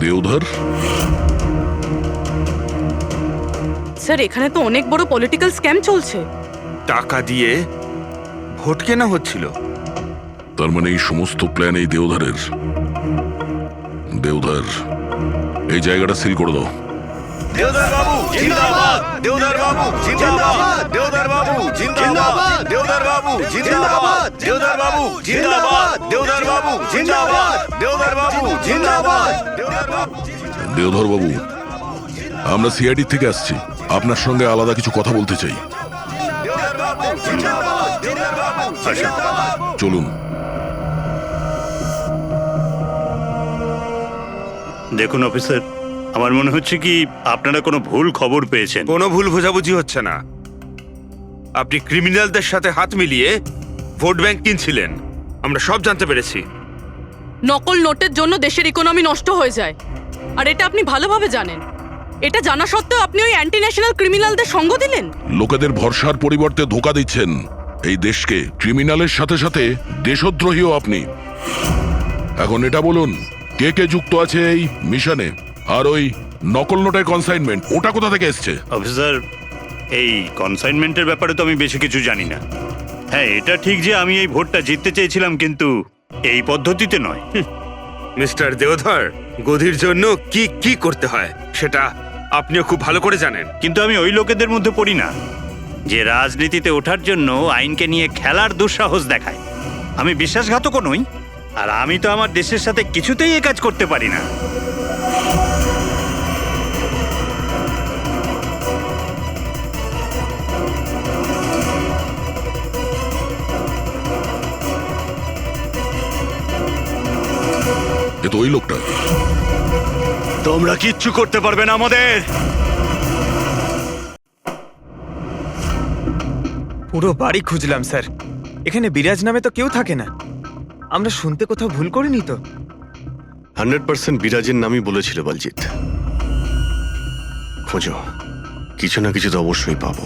দেওধর? স্যার এখানে তো অনেক বড় পলিটিক্যাল স্ক্যাম চলছে। টাকা দিয়ে ভোট কেনা হচ্ছিল। তার মানে এই সমস্ত প্ল্যান এই দেওধারের। দেওধার, এই জায়গাটা সিল করে দাও। দেওদার বাবু জিন্দাবাদ, দেওদার বাবু জিন্দাবাদ, দেওদার বাবু জিন্দাবাদ, দেওদার বাবু জিন্দাবাদ, দেওদার বাবু জিন্দাবাদ, দেওদার বাবু জিন্দাবাদ, দেওদার বাবু জিন্দাবাদ, দেওদার বাবু। দেওধর বাবু, আমরা সিআইডি থেকে আসছি, আপনার সঙ্গে আলাদা কিছু কথা বলতে চাই। চলুন। দেখুন অফিসার, আমার মনে হচ্ছে কি আপনারা কোনো ভুল খবর পেয়েছেন। কোনো ভুল বোঝাবুঝি হচ্ছে না। আপনি ক্রিমিনালদের সাথে হাত মিলিয়ে ভোট ব্যাংক কিনছিলেন, আমরা সব জানতে পেরেছি। নকল নোটের জন্য দেশের ইকোনমি নষ্ট হয়ে যায়, আর এটা আপনি ভালোভাবে জানেন। এটা জানা সত্ত্বেও আপনি ওই অ্যান্টি ন্যাশনাল ক্রিমিনালদের সঙ্গ দিলেন। লোকেদের ভরসার পরিবর্তে ধোকা দিচ্ছেন এই দেশকে। ক্রিমিনালের সাথে সাথে দেশদ্রোহীও আপনি। এখন এটা বলুন, কে কে যুক্ত আছে এই মিশনে? আর ওই নকল নোটের কনসাইনমেন্ট, ওটা কোথা থেকে এসছে? অফিসার, এই কনসাইনমেন্টের ব্যাপারে তো আমি বেশি কিছু জানি না। হ্যাঁ, এটা ঠিক যে আমি এই ভোটটা জিততে চেয়েছিলাম, কিন্তু এই পদ্ধতিতে নয়। মিস্টার দেওধর, গদির জন্য কি কি করতে হয় সেটা আপনিও খুব ভালো করে জানেন। কিন্তু আমি ওই লোকেদের মধ্যে পড়ি না যে রাজনীতিতে ওঠার জন্য আইনকে নিয়ে খেলার দুঃসাহস দেখায়। আমি বিশ্বাসঘাতকও নই, আর আমি তো আমার দেশের সাথে কিছুতেই এ কাজ করতে পারি না। এ তো ওই লোকটা। তোমরা কিচ্ছু করতে পারবে না আমাদের। পুরো বাড়ি খুঁজলাম স্যার, এখানে বিরাজ নামে তো কেউ থাকে না। আমরা শুনতে কোথাও ভুল করিনি তো? 100% বিরাজের নামই বলেছিল বলজিৎ। খোঁজো, কিছু না কিছু তো অবশ্যই পাবো।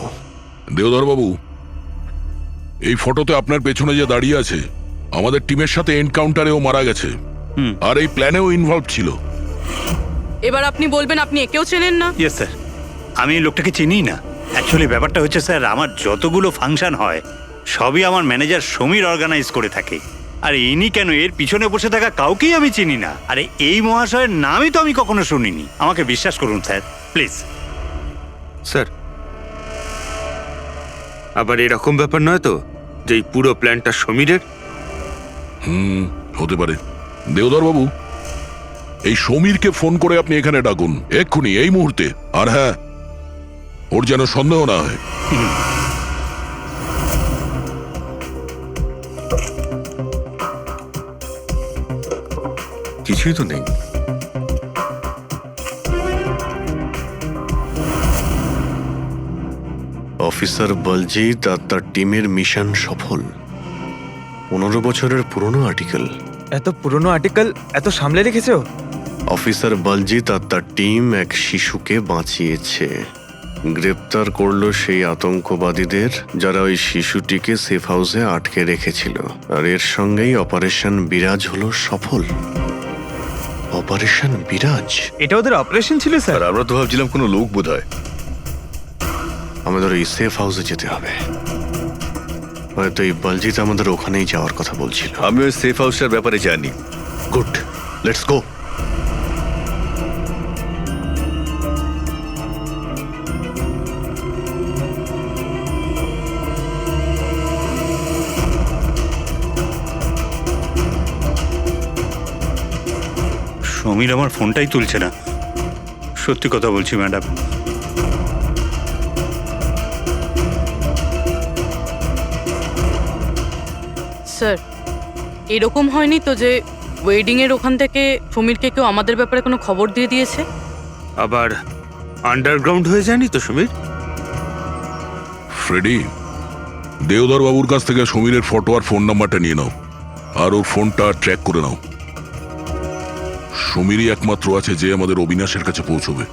দেওধর বাবু, এই ফটোতে আপনার পেছনে যে দাঁড়িয়ে আছে, আমাদের টিমের সাথে এনকাউন্টারেও মারা গেছে, আর এই প্ল্যানেও ইনভলভ ছিল। এবার আপনি বলবেন আপনি একেও চেনেন না? ইয়েস স্যার, আমি এই লোকটাকে চিনি না। অ্যাকচুয়ালি ব্যাপারটা হচ্ছে স্যার, আমার যতগুলো ফাংশন হয় সবই আমার ম্যানেজার সমীর অর্গানাইজ করে থাকে। আর ইনি কেন, এর পিছনে বসে থাকা কাউকেই আমি চিনি না। আরে এই মহাশয়ের নামই তো আমি কখনো শুনিনি। আমাকে বিশ্বাস করুন স্যার, প্লিজ। স্যার, আবার এরকম ব্যাপার নয় তো যে এই পুরো প্ল্যানটা সমীরের? হতে পারে। দেওধর বাবু, এই সমীরকে ফোন করে আপনি এখানে ডাকুন এক্ষুনি, এই মুহূর্তে। আর হ্যাঁ, ওর যেন সন্দেহ না হয়। কিছুই তো নেই। অফিসার বলজিৎ আর তার টিমের মিশন সফল। 15 বছরের পুরনো আর্টিকেল। এত পুরনো আর্টিকেল এত সামলে রেখেছো? অফিসার বলজিৎ আর তার টিম এক শিশুকে বাঁচিয়েছে। গ্রেপ্তার করলো সেই আতঙ্কবাদীদের যারা ওই শিশুটিকে সেফ হাউসে আটকে রেখেছিল। আর এর সঙ্গেই অপারেশন বিরাজ হলো সফল। অপারেশন বিরাজ, এটা ওদের অপারেশন ছিল স্যার? আর আমরা তো ভাবছিলাম কোনো লোক বোধ হয়। আমাদের ওই সেফ হাউসে যেতে হবে। হয়তো এই বলজিৎ আমাদের ওখানেই যাওয়ার কথা বলছিল। আমি ওই সেফ হাউসটার ব্যাপারে জানি। Good, let's go. সমীর আমার ফোনটাই তুলছে না। সত্যি কথা বলছি ম্যাডাম। স্যার, এরকম হয়নি তো যে ওয়েডিং এর ওখান থেকে সমীরকে কেউ আমাদের ব্যাপারে কোনো খবর দিয়ে দিয়েছে? আবার আন্ডারগ্রাউন্ড হয়ে যায়নি তো সমীর? ফ্রেডি, দেওধর বাবুর কাছ থেকে সমীরের ফটো আর ফোন নাম্বারটা নিয়ে নাও, আর ওর ফোনটা ট্র্যাক করে নাও। সমীরই একমাত্র আছে যে আমাদের অবিনাশের কাছে পৌঁছবে।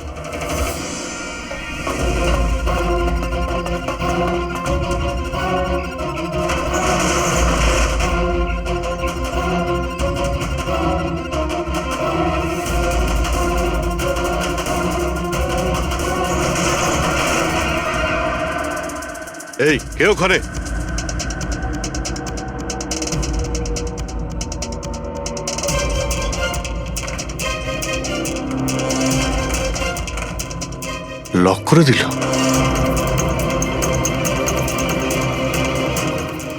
এই কে ওখানে? লক করে দিল।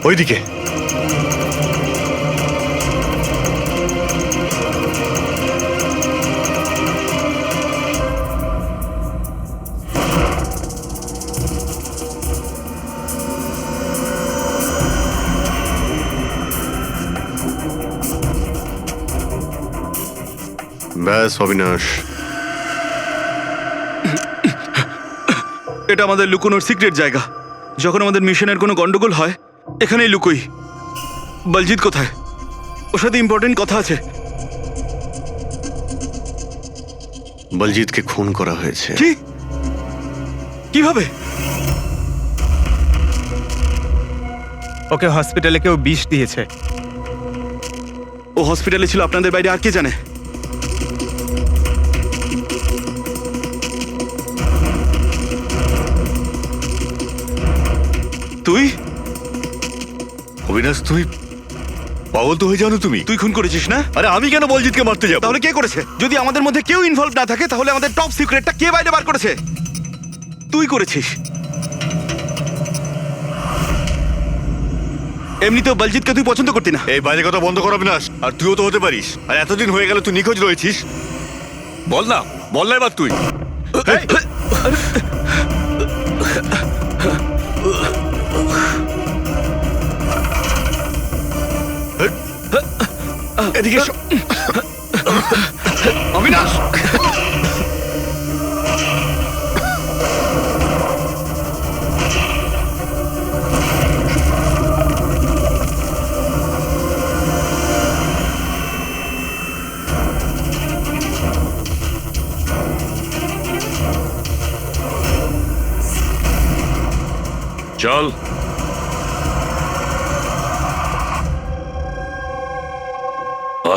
ওইদিকে ব্যাস অবিনাশ, এটা আমাদের লুকোনোর সিক্রেট জায়গা। যখন আমাদের মিশনের কোনো গন্ডগোল হয় এখানেই লুকোই। বলজিৎ কোথায়? ওর সাথে ইম্পর্টেন্ট কথা আছে। বলজিৎকে খুন করা হয়েছে। কি? কিভাবে? ওকে হসপিটালে কেউ বিষ দিয়েছে। ও হসপিটালে ছিল, আপনাদের বাইরে আর কে জানে? তুই অবিনাশ, তুই পাগল তো হয়ে জানো তুমি? তুই খুন করেছিস না? আরে আমি কেন বলজিৎকে মারতে যাবো? তাহলে কে করেছে? যদি আমাদের মধ্যে কেউ ইনভলভ না থাকে তাহলে আমাদের টপ সিক্রেটটা কে বাইরে বার করেছে? তুই করেছিস। এমনিতেও বলজিৎকে তুই পছন্দ করতি না। এই বাইরে কথা বন্ধ কর অবিনাশ। আর তুইও তো হতে পারিস। আর এতদিন হয়ে গেল তুই নিখোঁজ রয়েছিস। বল না এবার তুই। এদিকে এসো। অবিনাশ! চল।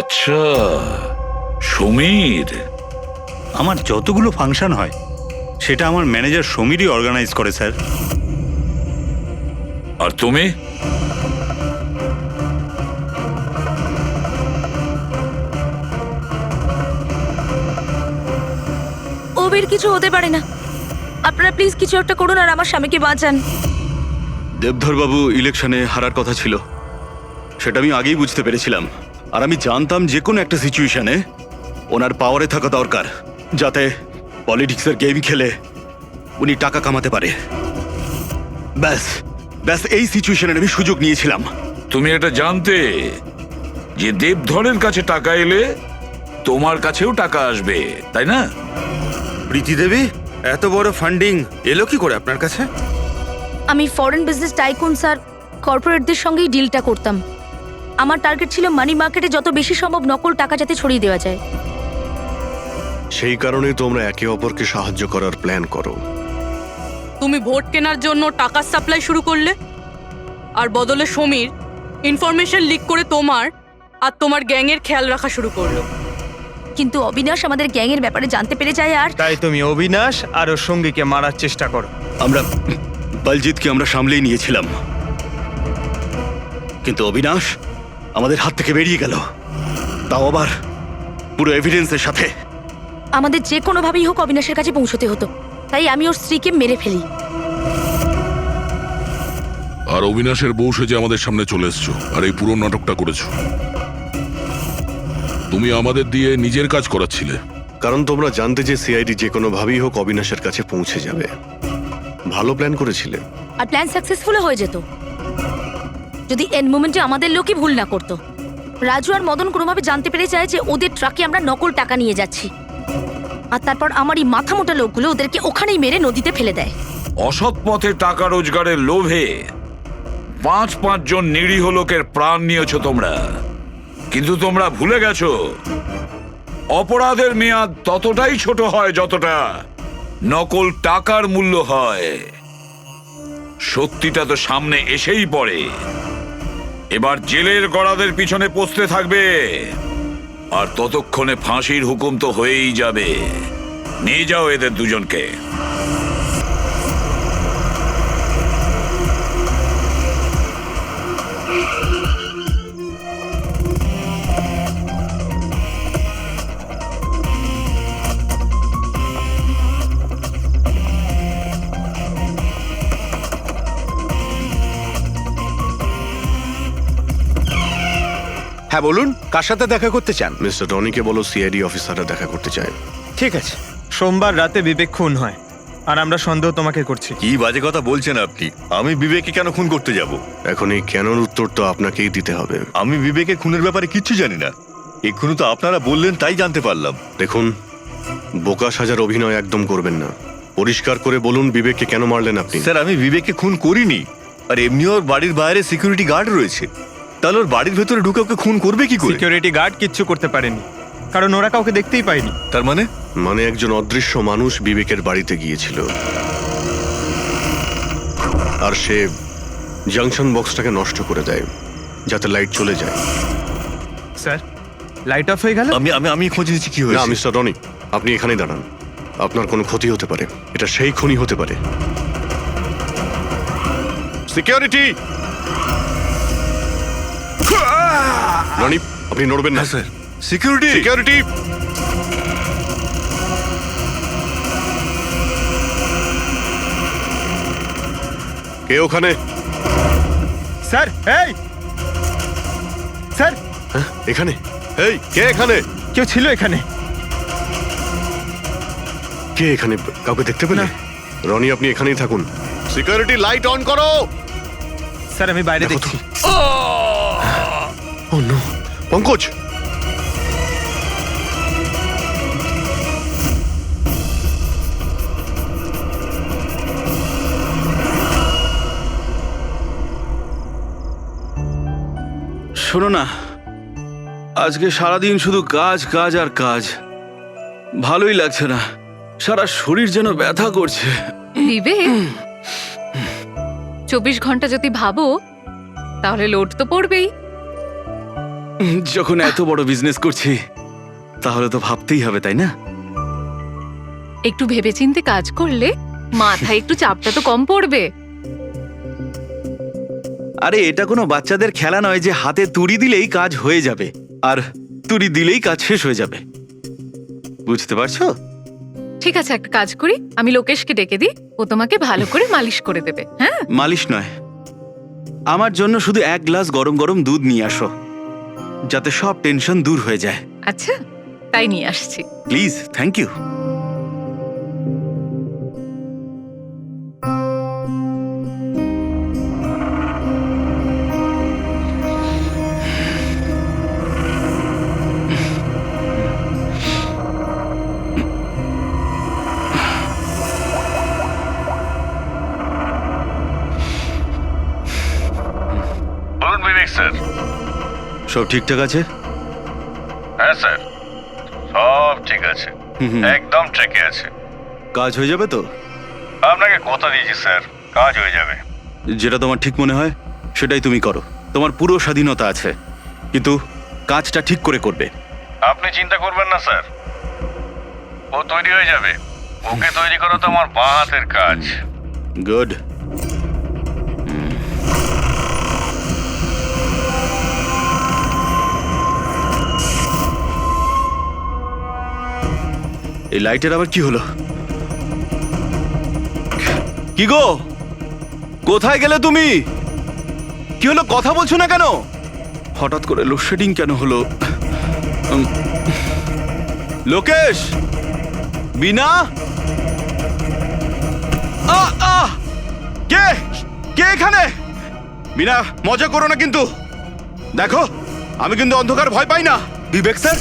আচ্ছা, সমীর। আমার যতগুলো ফাংশন হয় সেটা আমার ম্যানেজার সমীরই অর্গানাইজ করে স্যার। আর তুমি? ওবির কিছু হতে পারে না। আপনারা প্লিজ কিছু একটা করুন আর আমার স্বামীকে বাঁচান। দেবধর বাবু ইলেকশনে হারার কথা ছিল, সেটা আমি আগেই বুঝতে পেরেছিলাম। আর আমি জানতাম যে কোনো একটা সিচুয়েশনে ওনার পাওয়ারে থাকা দরকার, যাতে পলিটিক্সের গেম খেলে উনি টাকা কামাতে পারে। ব্যাস ব্যাস এই সিচুয়েশনে আমি সুযোগ নিয়েছিলাম। তুমি এটা জানতে যে দেবধরের কাছে টাকা এলে তোমার কাছেও টাকা আসবে, তাই না? প্রীতি দেবী, এত বড় ফান্ডিং এলো কি করে আপনার কাছে? আমি ফরেন বিজনেস টাইকুন স্যার কর্পোরেটদের সঙ্গেই ডিলটা করতাম। আমার টার্গেট ছিল মানি মার্কেটে যত বেশি সম্ভব নকল টাকা যাতে ছড়িয়ে দেওয়া যায়। সেই কারণেই তোমরা একে অপরকে সাহায্য করার প্ল্যান করো। তুমি ভোট কেনার জন্য টাকার সাপ্লাই শুরু করলে, আর বদলে সমীর ইনফরমেশন লিক করে তোমার আর তোমার গ্যাংয়ের খেয়াল রাখা শুরু করলো। কিন্তু অবিনাশ আমাদের গ্যাংয়ের ব্যাপারে জানতে পেরে যায় আর তাই তুমি অবিনাশ আর ওর সঙ্গীকে মারার চেষ্টা করো। আমরা বলজিৎকে আমরা সামলেই নিয়েছিলাম, কিন্তু অবিনাশ আমাদের হাত থেকে বেরিয়ে গেল, তাও আবার পুরো এভিডেন্সের সাথে। আমাদের যে কোনোভাবেই হোক অবিনাশের কাছে পৌঁছতে হতো, তাই আমি ওর স্ত্রীকে মেরে ফেলি। আর অবিনাশের বউ সেজে আমাদের সামনে চলে এসছো আর এই পুরো নাটকটা করেছো। তুমি আমাদের দিয়ে নিজের কাজ করাচ্ছিলে, কারণ তোমরা জানতে যে সিআইডি যে কোনো ভাবেই হোক অবিনাশের কাছে পৌঁছে যাবে। ভালো প্ল্যান করেছিলে। আর প্ল্যান সাকসেসফুল হয়ে যেত যদি এন্ড মোমেন্টে আমাদের লোকই ভুল না করতো। রাজু আর মদন কোনোভাবে জানতে পেরে যায় যে ওদের ট্রাকে আমরা নকল টাকা নিয়ে যাচ্ছি, আর তারপর আমার এই মাথা মোটা লোকগুলো ওদেরকে ওখানেই মেরে নদীতে ফেলে দেয়। অসৎ পথে টাকা রোজগারের লোভে 5 জন নিরীহ লোকের প্রাণ নিয়েছো তোমরা, কিন্তু তোমরা ভুলে গেছো অপরাধের মেয়াদ ততটাই ছোট হয় যতটা নকল টাকার মূল্য হয়। সত্যিটা তো সামনে এসেই পড়ে। এবার জেলের গড়াদের পিছনে পৌঁছতে থাকবে, আর ততক্ষণে ফাঁসির হুকুম তো হয়েই যাবে। নিয়ে যাও এদের দুজনকে। হ্যাঁ বলুন, কার সাথে দেখা করতে চান? মিস্টার রনিকে বলো সিআইডি অফিসাররা দেখা করতে চায়। ঠিক আছে। সোমবার রাতে বিবেক খুন হয় আর আমরা সন্দেহ তোমাকে করছি। কি বাজে কথা বলছেন আপনি? আমি বিবেককে কেন খুন করতে যাব? এখন এই কেনর উত্তর তো আপনাকেই দিতে হবে। আমি বিবেকের খুনের ব্যাপারে কিচ্ছু জানি না। এক্ষুনি তো আপনারা বললেন তাই জানতে পারলাম। দেখুন, বোকা সাজার অভিনয় একদম করবেন না। পরিষ্কার করে বলুন বিবেককে কেন মারলেন আপনি? স্যার, আমি বিবেককে খুন করিনি। আর এমনি ওর বাড়ির বাইরে সিকিউরিটি গার্ড রয়েছে, তাহলে ওর বাড়ির ভেতরে ঢুকে ওকে খুন করবে কি করে? সিকিউরিটি গার্ড কিচ্ছু করতে পারেনি, কারণ ওরা কাউকে দেখতেই পায়নি। তার মানে? মানে একজন অদৃশ্য মানুষ বিবেকের বাড়িতে গিয়েছিল আর সে জাংশন বক্সটাকে নষ্ট করে দেয় যাতে লাইট চলে যায়। স্যার, লাইট অফ হয়ে গেল। আমি আমি আমি খোঁজ নিচ্ছি কি না হয়েছে। মিস্টার রনি, আপনি এখানেই দাঁড়ান। আপনার কোনো ক্ষতি হতে পারে, এটা সেই খুনি হতে পারে। সিকিউরিটি! রনি, আপনি নড়বেন না। Sir, security! সিকিউরিটি! কে ওখানে? স্যার, এই স্যার, হ্যাঁ, এখানে? এই, কে এখানে? কেউ ছিল এখানে? কে এখানে? কাউকে দেখতে পেলে? রনি, আপনি এখানেই থাকুন। সিকিউরিটি, লাইট অন করো। স্যার, আমি বাইরে দেখো তো। দেখছি। ও নো, পঙ্কজ! শোনো না, আজকে সারাদিন শুধু কাজ কাজ আর কাজ, ভালোই লাগছে না। সারা শরীর যেন ব্যথা করছে। বিবেক, 24 ঘন্টা যদি ভাবো তাহলে লোড তো পড়বেই। যখন এত বড় বিজনেস করছি তাহলে তো ভাবতেই হবে, তাই না? একটু ভেবেচিন্তে কাজ করলে মাথায় একটু চাপটা তো কম পড়বে। আরে এটা কোনো বাচ্চাদের খেলা নয় যে হাতে তুড়ি দিলেই কাজ হয়ে যাবে আর তুড়ি দিলেই কাজ শেষ হয়ে যাবে। বুঝতে পারছো? ঠিক আছে, একটা কাজ করি, আমি লোকেশকে ডেকে দিই, ও তোমাকে ভালো করে মালিশ করে দেবে। হ্যাঁ, মালিশ নয়, আমার জন্য শুধু 1 গ্লাস গরম গরম দুধ নিয়ে আসো, যাতে সব টেনশন দূর হয়ে যায়। আচ্ছা, তাই নিয়ে আসছি। Please, thank you. বলুন বিবেক স্যার। সব ঠিকঠাক আছে? হ্যাঁ স্যার, সব ঠিক আছে, একদম ট্র্যাকে আছে। কাজ হয়ে যাবে তো? আপনাকে কথা দিয়েছি স্যার, কাজ হয়ে যাবে। যেটা তোমার ঠিক মনে হয় সেটাই তুমি করো, তোমার পুরো স্বাধীনতা আছে, কিন্তু কাজটা ঠিক করে করবে। আপনি চিন্তা করবেন না স্যার, ও তৈরি হয়ে যাবে। ওকে তৈরি করা তো আমার বাঁ হাতের কাজ। গুড। এই লাইটের আবার কি হলো? কি গো, কোথায় গেলে তুমি? কি হলো, কথা বলছো না কেন? হঠাৎ করে লোডশেডিং কেন হলো? লোকেশ, বিনা, কে কে এখানে? বিনা, মজা করো না কিন্তু। দেখো, আমি কিন্তু অন্ধকার ভয় পাই না। বিবেক স্যার,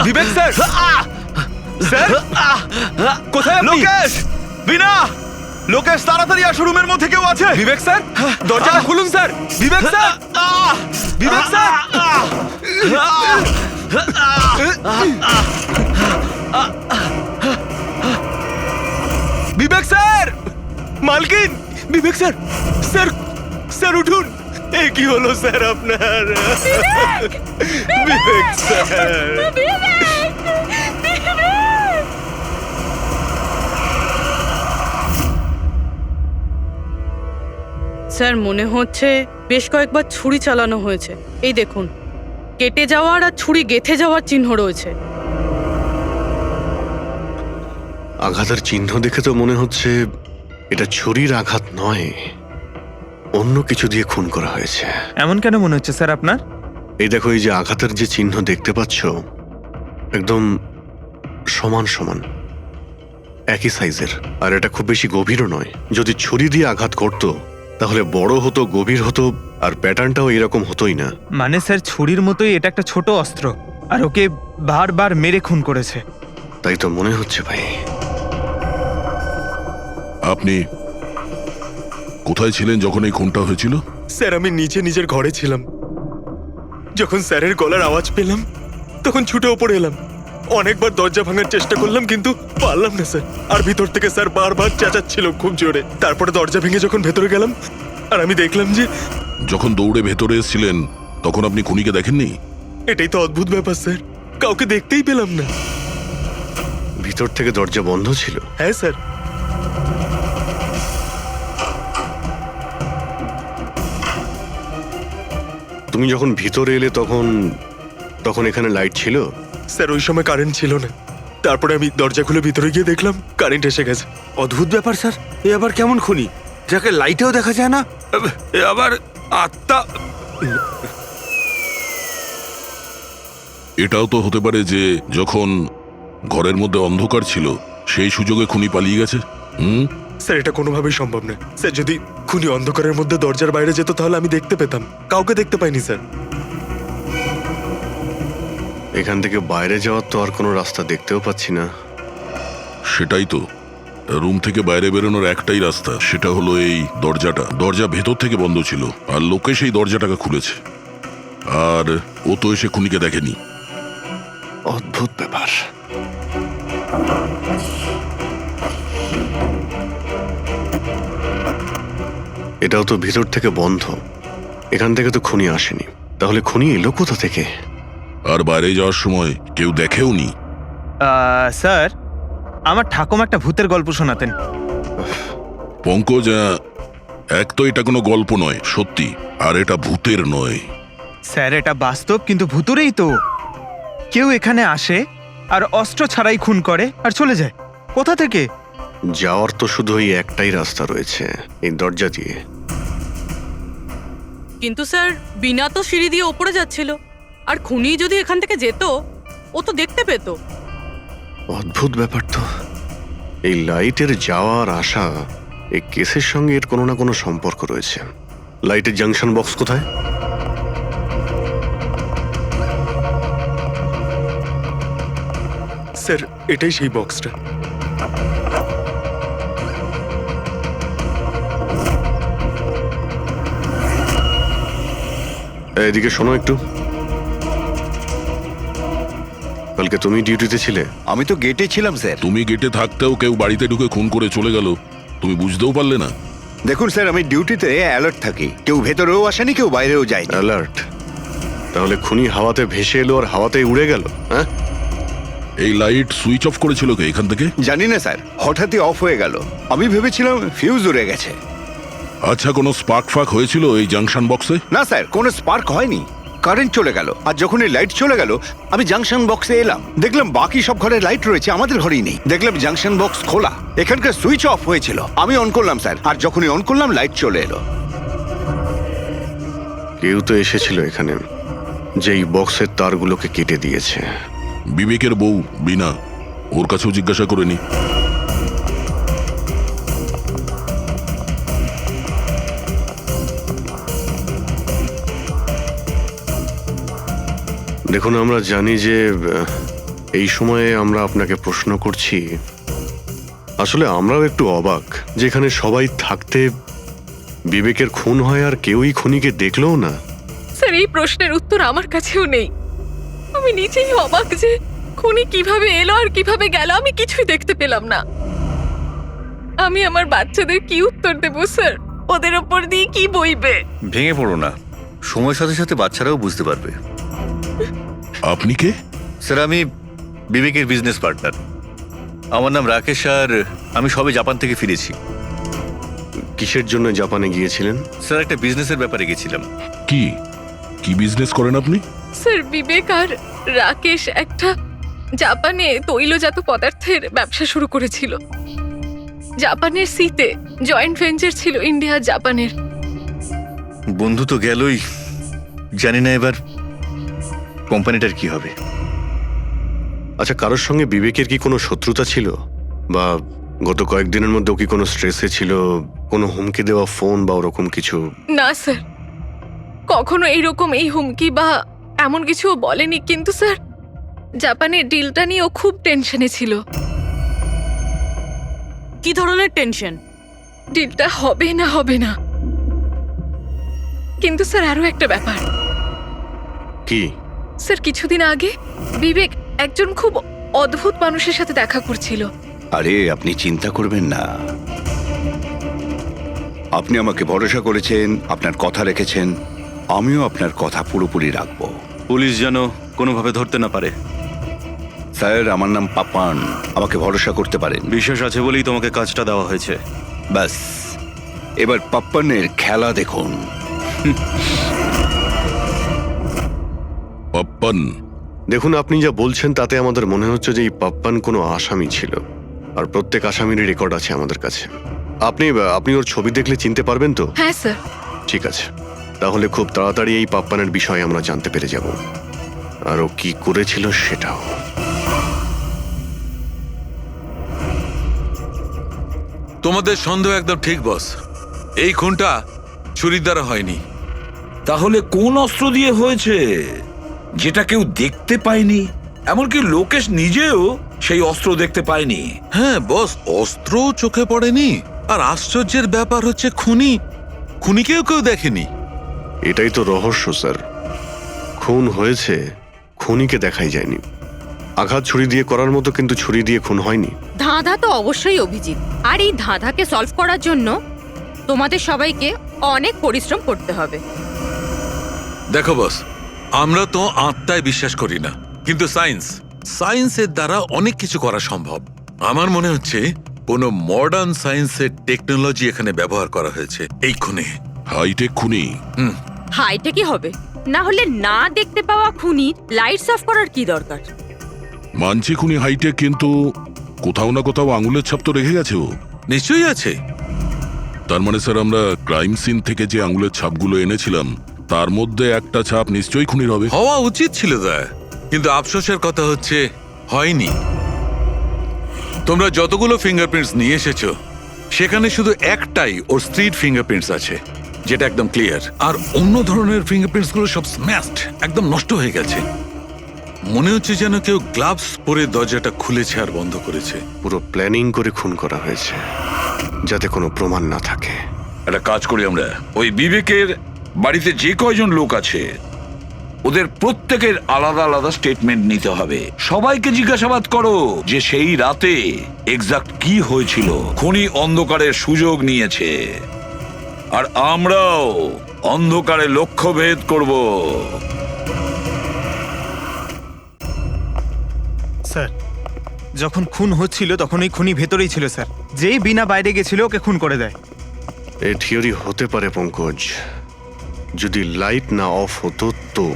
বিবেক স্যার, স্যার, কোথায়? লোকেশ, বিনা, লোকেশ, তাড়াতাড়ি আসো, রুমের মধ্যে কেউ আছে। বিবেক স্যার, দরজাটা খুলুন স্যার। বিবেক স্যার, বিবেক স্যার, বিবেক স্যার, মালকিন, বিবেক স্যার, স্যার, স্যার উঠুন। এ কি হলো স্যার আপনার? বিবেক স্যার, স্যার, মনে হচ্ছে বেশ কয়েকবার ছুরি চালানো হয়েছে। এই দেখুন, কেটে যাওয়ার আর ছুরি গেঁথে যাওয়ার চিহ্ন রয়েছে। আঘাতের চিহ্ন দেখে তো মনে হচ্ছে এটা ছুরির আঘাত নয়, অন্য কিছু দিয়ে খুন করা হয়েছে। এমন কেন মনে হচ্ছে স্যার আপনার? এই দেখো, এই যে আঘাতের যে চিহ্ন দেখতে পাচ্ছ, একদম সমান সমান, একই সাইজের। আর এটা খুব বেশি গভীরও নয়। যদি ছুরি দিয়ে আঘাত করতো তাহলে বড় হতো, গভীর হতো, আর প্যাটার্নটাও এরকম হতোই না। মানে স্যার ছুরির মতোই এটা একটা ছোট অস্ত্র, আর ওকে বারবার মেরে খুন করেছে। তাই তো মনে হচ্ছে ভাই। আপনি কোথায় ছিলেন যখন এই খুনটা হয়েছিল? স্যার আমি নিচে নিজের ঘরে ছিলাম। যখন স্যারের গলার আওয়াজ পেলাম তখন ছুটে ওপরে এলাম। অনেকবার দরজা ভাঙার চেষ্টা করলাম কিন্তু পারলাম না স্যার। আর ভিতর থেকে স্যার বারবার চেঁচাচ্ছিল খুব জোরে। তারপরে দরজা ভেঙে যখন ভেতরে গেলাম আর আমি দেখলাম যে যখন দৌড়ে ভেতরে এসেছিলেন তখন আপনি খুনিকে দেখেননি? এটাই তো অদ্ভুত ব্যাপার স্যার, কাউকে দেখতেই পেলাম না। ভিতর থেকে দরজা বন্ধ ছিল? হ্যাঁ স্যার। তুমি যখন ভিতরে এলে তখন তখন এখানে লাইট ছিল? স্যার ওই সময় কারেন্ট ছিল না। তারপরে আমি দরজা খুলে ভিতরে গিয়ে দেখলাম কারেন্ট এসে গেছে। অদ্ভুত ব্যাপার স্যার, এ আবার কেমন খুনি যাকে লাইটেও দেখা যায় না, এ আবার আত্মা। এটাও তো হতে পারে যে যখন ঘরের মধ্যে অন্ধকার ছিল সেই সুযোগে খুনি পালিয়ে গেছে। স্যার এটা কোনোভাবেই সম্ভব না স্যার। যদি খুনি অন্ধকারের মধ্যে দরজার বাইরে যেত তাহলে আমি দেখতে পেতাম, কাউকে দেখতে পাইনি স্যার। এখান থেকে বাইরে যাওয়ার তো আর কোনো রাস্তা দেখতেও পাচ্ছি না। সেটাই তো, রুম থেকে বাইরে বেরোনোর একটাই রাস্তা, সেটা হলো এই দরজাটা। দরজা ভেতর থেকে বন্ধ ছিল আর লোকে সেই দরজাটাকে খুলেছে। আর ও তো এসে খুনিকে দেখেনি। অদ্ভুত ব্যাপার। এটাও তো ভিতর থেকে বন্ধ, এখান থেকে তো খুনি আসেনি। তাহলে খুনি এলো কোথা থেকে? আর বাইরে যাওয়ার সময় কেউ দেখেও নি। স্যার আমার ঠাকুমা একটা ভূতের গল্প শোনাতেন। পঙ্কজ, এক তো এটা কোনো গল্প নয়, সত্যি। আর এটা ভূতের নয়। স্যার এটা বাস্তব, কিন্তু ভূতুরেই তো। কেউ এখানে আসে আর অস্ত্র ছাড়াই খুন করে আর চলে যায়। কোথা থেকে? যাওয়ার তো শুধু ওই একটাই রাস্তা রয়েছে, এই দরজা দিয়ে। কিন্তু স্যার বিনা তো সিঁড়ি দিয়ে ওপরে যাচ্ছিল, আর খুনি যদি এখান থেকে যেত ও তো দেখতে পেত। অদ্ভুত ব্যাপার তো। এই লাইটের যাওয়ার আসা, এই কেসের সঙ্গে এর কোনো না কোনো সম্পর্ক রয়েছে। লাইটের জাংশন বক্স কোথায়? স্যার এটাই সেই বক্সটা। এদিকে শোনো একটু। কালকে তুমি ডিউটিতে ছিলে? আমি তো গেটে ছিলাম স্যার। তুমি গেটে থাকতেও কেউ বাড়িতে ঢুকে খুন করে চলে গেল, তুমি বুঝতেও পারলে না? দেখুন স্যার, আমি ডিউটিতে অ্যালার্ট থাকি। কেউ ভেতরেও আসেনি, কেউ বাইরেও যায়নি। অ্যালার্ট? তাহলে খুনি হাওয়াতে ভেসে এলো আর হাওয়াতেই উড়ে গেল? হ্যাঁ, এই লাইট সুইচ অফ করেছিল কে এখান থেকে? জানি না স্যার, হঠাৎই অফ হয়ে গেল। আমি ভেবেছিলাম ফিউজ উড়ে গেছে। আচ্ছা, কোনো স্পার্ক ফাক হয়েছিল এই জাংশন বক্সে? না স্যার, কোনো স্পার্ক হয়নি। কারেন্ট চলে গেল, আর যখন এই লাইট চলে গেল আমি জাংশন বক্সে এলাম, দেখলাম বাকি সব ঘরে লাইট রয়েছে, আমাদের ঘরেই নেই। দেখলাম জাংশন বক্স খোলা, এখানকার সুইচ অফ হয়েছিল। আমি অন করলাম স্যার, আর যখনই অন করলাম লাইট চলে এলো। কেউ তো এসেছিল এখানে, যে এই বক্সের তারগুলোকে কেটে দিয়েছে। বিবেকের বউ বিনা, ওর কাছেও জিজ্ঞাসা করে নি। দেখুন, আমরা জানি যে এই সময়ে আমরা আপনাকে প্রশ্ন করছি। আসলে আমরাও একটু অবাক, যেখানে সবাই থাকতে বিবেকের খুন হয় আর কেউই খুনিকে দেখলেও না। স্যার এই প্রশ্নের উত্তর আমার কাছেও নেই। আমি নিজেই অবাক যে খুনি কিভাবে এলো আর কিভাবে গেল, আমি কিছুই দেখতে পেলাম না। আমি আমার বাচ্চাদের কি উত্তর দেব স্যার? ওদের ওপর দিয়ে কি বইবে? ভেঙে পড়ো না, সময়ের সাথে সাথে বাচ্চারাও বুঝতে পারবে। আপনি কে? স্যার আমি বিবেকের বিজনেস পার্টনার। আমার নাম রাকেশ, আর আমি সবে জাপান থেকে ফিরেছি। কিসের জন্য জাপানে গিয়েছিলেন? স্যার একটা বিজনেসের ব্যাপারে গেছিলাম। কি কি বিজনেস করেন আপনি? স্যার বিবেক আর রাকেশ একটা জাপানে তৈলজাত পদার্থের ব্যবসা শুরু করেছিল। জাপানের সিতে জয়েন্ট ভেঞ্চার ছিল ইন্ডিয়া জাপানের। বন্ধু তো গেলই, জানি না এবার কোম্পানিটার কি হবে? আচ্ছা, কারোর সঙ্গে বিবেকের কি কোনো শত্রুতা ছিল, বা গত কয়েকদিনের মধ্যে ও কি কোনো স্ট্রেসে ছিল, কোনো হুমকি দেওয়া ফোন বা ওরকম কিছু? না স্যার, কখনো এইরকম এই হুমকি বা এমন কিছু ও বলেনি, কিন্তু স্যার জাপানের ডিলটা নিয়ে ও খুব টেনশনে ছিল। কি ধরনের টেনশন? ডিলটা হবে না হবে না। কিন্তু স্যার আরো একটা ব্যাপার। কি? স্যার কিছুদিন আগে বিবেক একজন খুব অদ্ভুত মানুষের সাথে দেখা করছিল। আরে আপনি চিন্তা করবেন না, আপনি আমাকে ভরসা করেছেন, আপনার কথা রেখেছেন, আমিও আপনার কথা পুরোপুরি রাখবো। পুলিশ যেন কোনোভাবে ধরতে না পারে। স্যার, আমার নাম পাপান, আমাকে ভরসা করতে পারেন। বিশ্বাস আছে বলেই তোমাকে কাজটা দেওয়া হয়েছে। ব্যাস, এবার পাপ্পানের খেলা দেখুন। পাপ্পান, দেখুন, আপনি যা বলছেন তাতে আমাদের মনে হচ্ছে যে এই পাপ্পান কোনো আসামি ছিল, আর প্রত্যেক আসামিরই রেকর্ড আছে আমাদের কাছে। আপনি ওর ছবি দেখলে চিনতে পারবেন তো? হ্যাঁ স্যার। ঠিক আছে, তাহলে খুব তাড়াতাড়ি এই পাপ্পানের বিষয়ে আমরা জানতে পেরে যাব, আর ও কি করেছিল সেটাও। তোমাদের সন্দেহ একদম ঠিক বস। এই খুনটা ছুরির দ্বারা হয়নি। তাহলে কোন অস্ত্র দিয়ে হয়েছে, যেটা কেউ দেখতে পায়নি? এমনকি লোকেশ নিজেও সেই অস্ত্র দেখতে পায়নি। হ্যাঁ বস, অস্ত্র চোখে পড়েনি, আর আশ্চর্যের ব্যাপার হচ্ছে খুনিকেও কেউ দেখেনি। এটাই তো রহস্য স্যার, খুন হয়েছে, খুনিকে দেখাই যায়নি। আঘাত ছুরি দিয়ে করার মতো, কিন্তু ছুরি দিয়ে খুন হয়নি। ধাঁধা তো অবশ্যই অভিজিৎ, আর এই ধাঁধাকে সলভ করার জন্য তোমাদের সবাইকে অনেক পরিশ্রম করতে হবে। দেখো বস, আমরা তো আত্মায় বিশ্বাস করি না, কিন্তু সায়েন্সের দ্বারা অনেক কিছু করা সম্ভব। আমার মনে হচ্ছে কোনো মডার্ন সায়েন্সের টেকনোলজি এখানে ব্যবহার করা হয়েছে এই খুনে। হাইটেক খুনি? হাইটেকই হবে, না হলে না দেখতে পাওয়া খুনি লাইটস অফ করার কি দরকার? মানছি খুনি হাইটেক, কিন্তু কোথাও না কোথাও আঙুলের ছাপ তো রেখে গেছে ও। নিশ্চয়ই আছে। তার মানে স্যার, আমরা ক্রাইম সিন থেকে যে আঙুলের ছাপগুলো এনেছিলাম তার মধ্যে একটা ছাপ নিশ্চয়ই খুনির হবে। হওয়া উচিত ছিল দয়া, কিন্তু আফসোসের কথা হচ্ছে হয়নি। তোমরা যতগুলো ফিঙ্গারপ্রিন্টস নিয়ে এসেছো সেখানে শুধু একটাই ওর স্ত্রীর ফিঙ্গারপ্রিন্টস আছে, যেটা একদম ক্লিয়ার। আর অন্য ধরনের ফিঙ্গারপ্রিন্টস গুলো সব স্ম্যাশড, একদম নষ্ট হয়ে গেছে। মনে হচ্ছে যেন কেউ গ্লাভস পরে দরজাটা খুলেছে আর বন্ধ করেছে। পুরো প্ল্যানিং করে খুন করা হয়েছে, যাতে কোনো প্রমাণ না থাকে। একটা কাজ করি আমরা, ওই বিবেকের বাড়িতে যে কয়জন লোক আছে ওদের প্রত্যেকের আলাদা আলাদা স্টেটমেন্ট নিতে হবে। সবাইকে জিজ্ঞাসাবাদ করো যে সেই রাতে এক্সাক্ট কি হয়েছিল। খুনি অন্ধকারের সুযোগ নিয়েছে, আর আমরাও অন্ধকারে লক্ষ্যভেদ করব। স্যার, যখন খুন হচ্ছিল তখন এই খুনি ভেতরেই ছিল স্যার। যেই বিনা বাইরে গেছিল ওকে খুন করে দেয়। এই থিওরি হতে পারে পঙ্কজ, যদি লাইট না অফ হতো তো।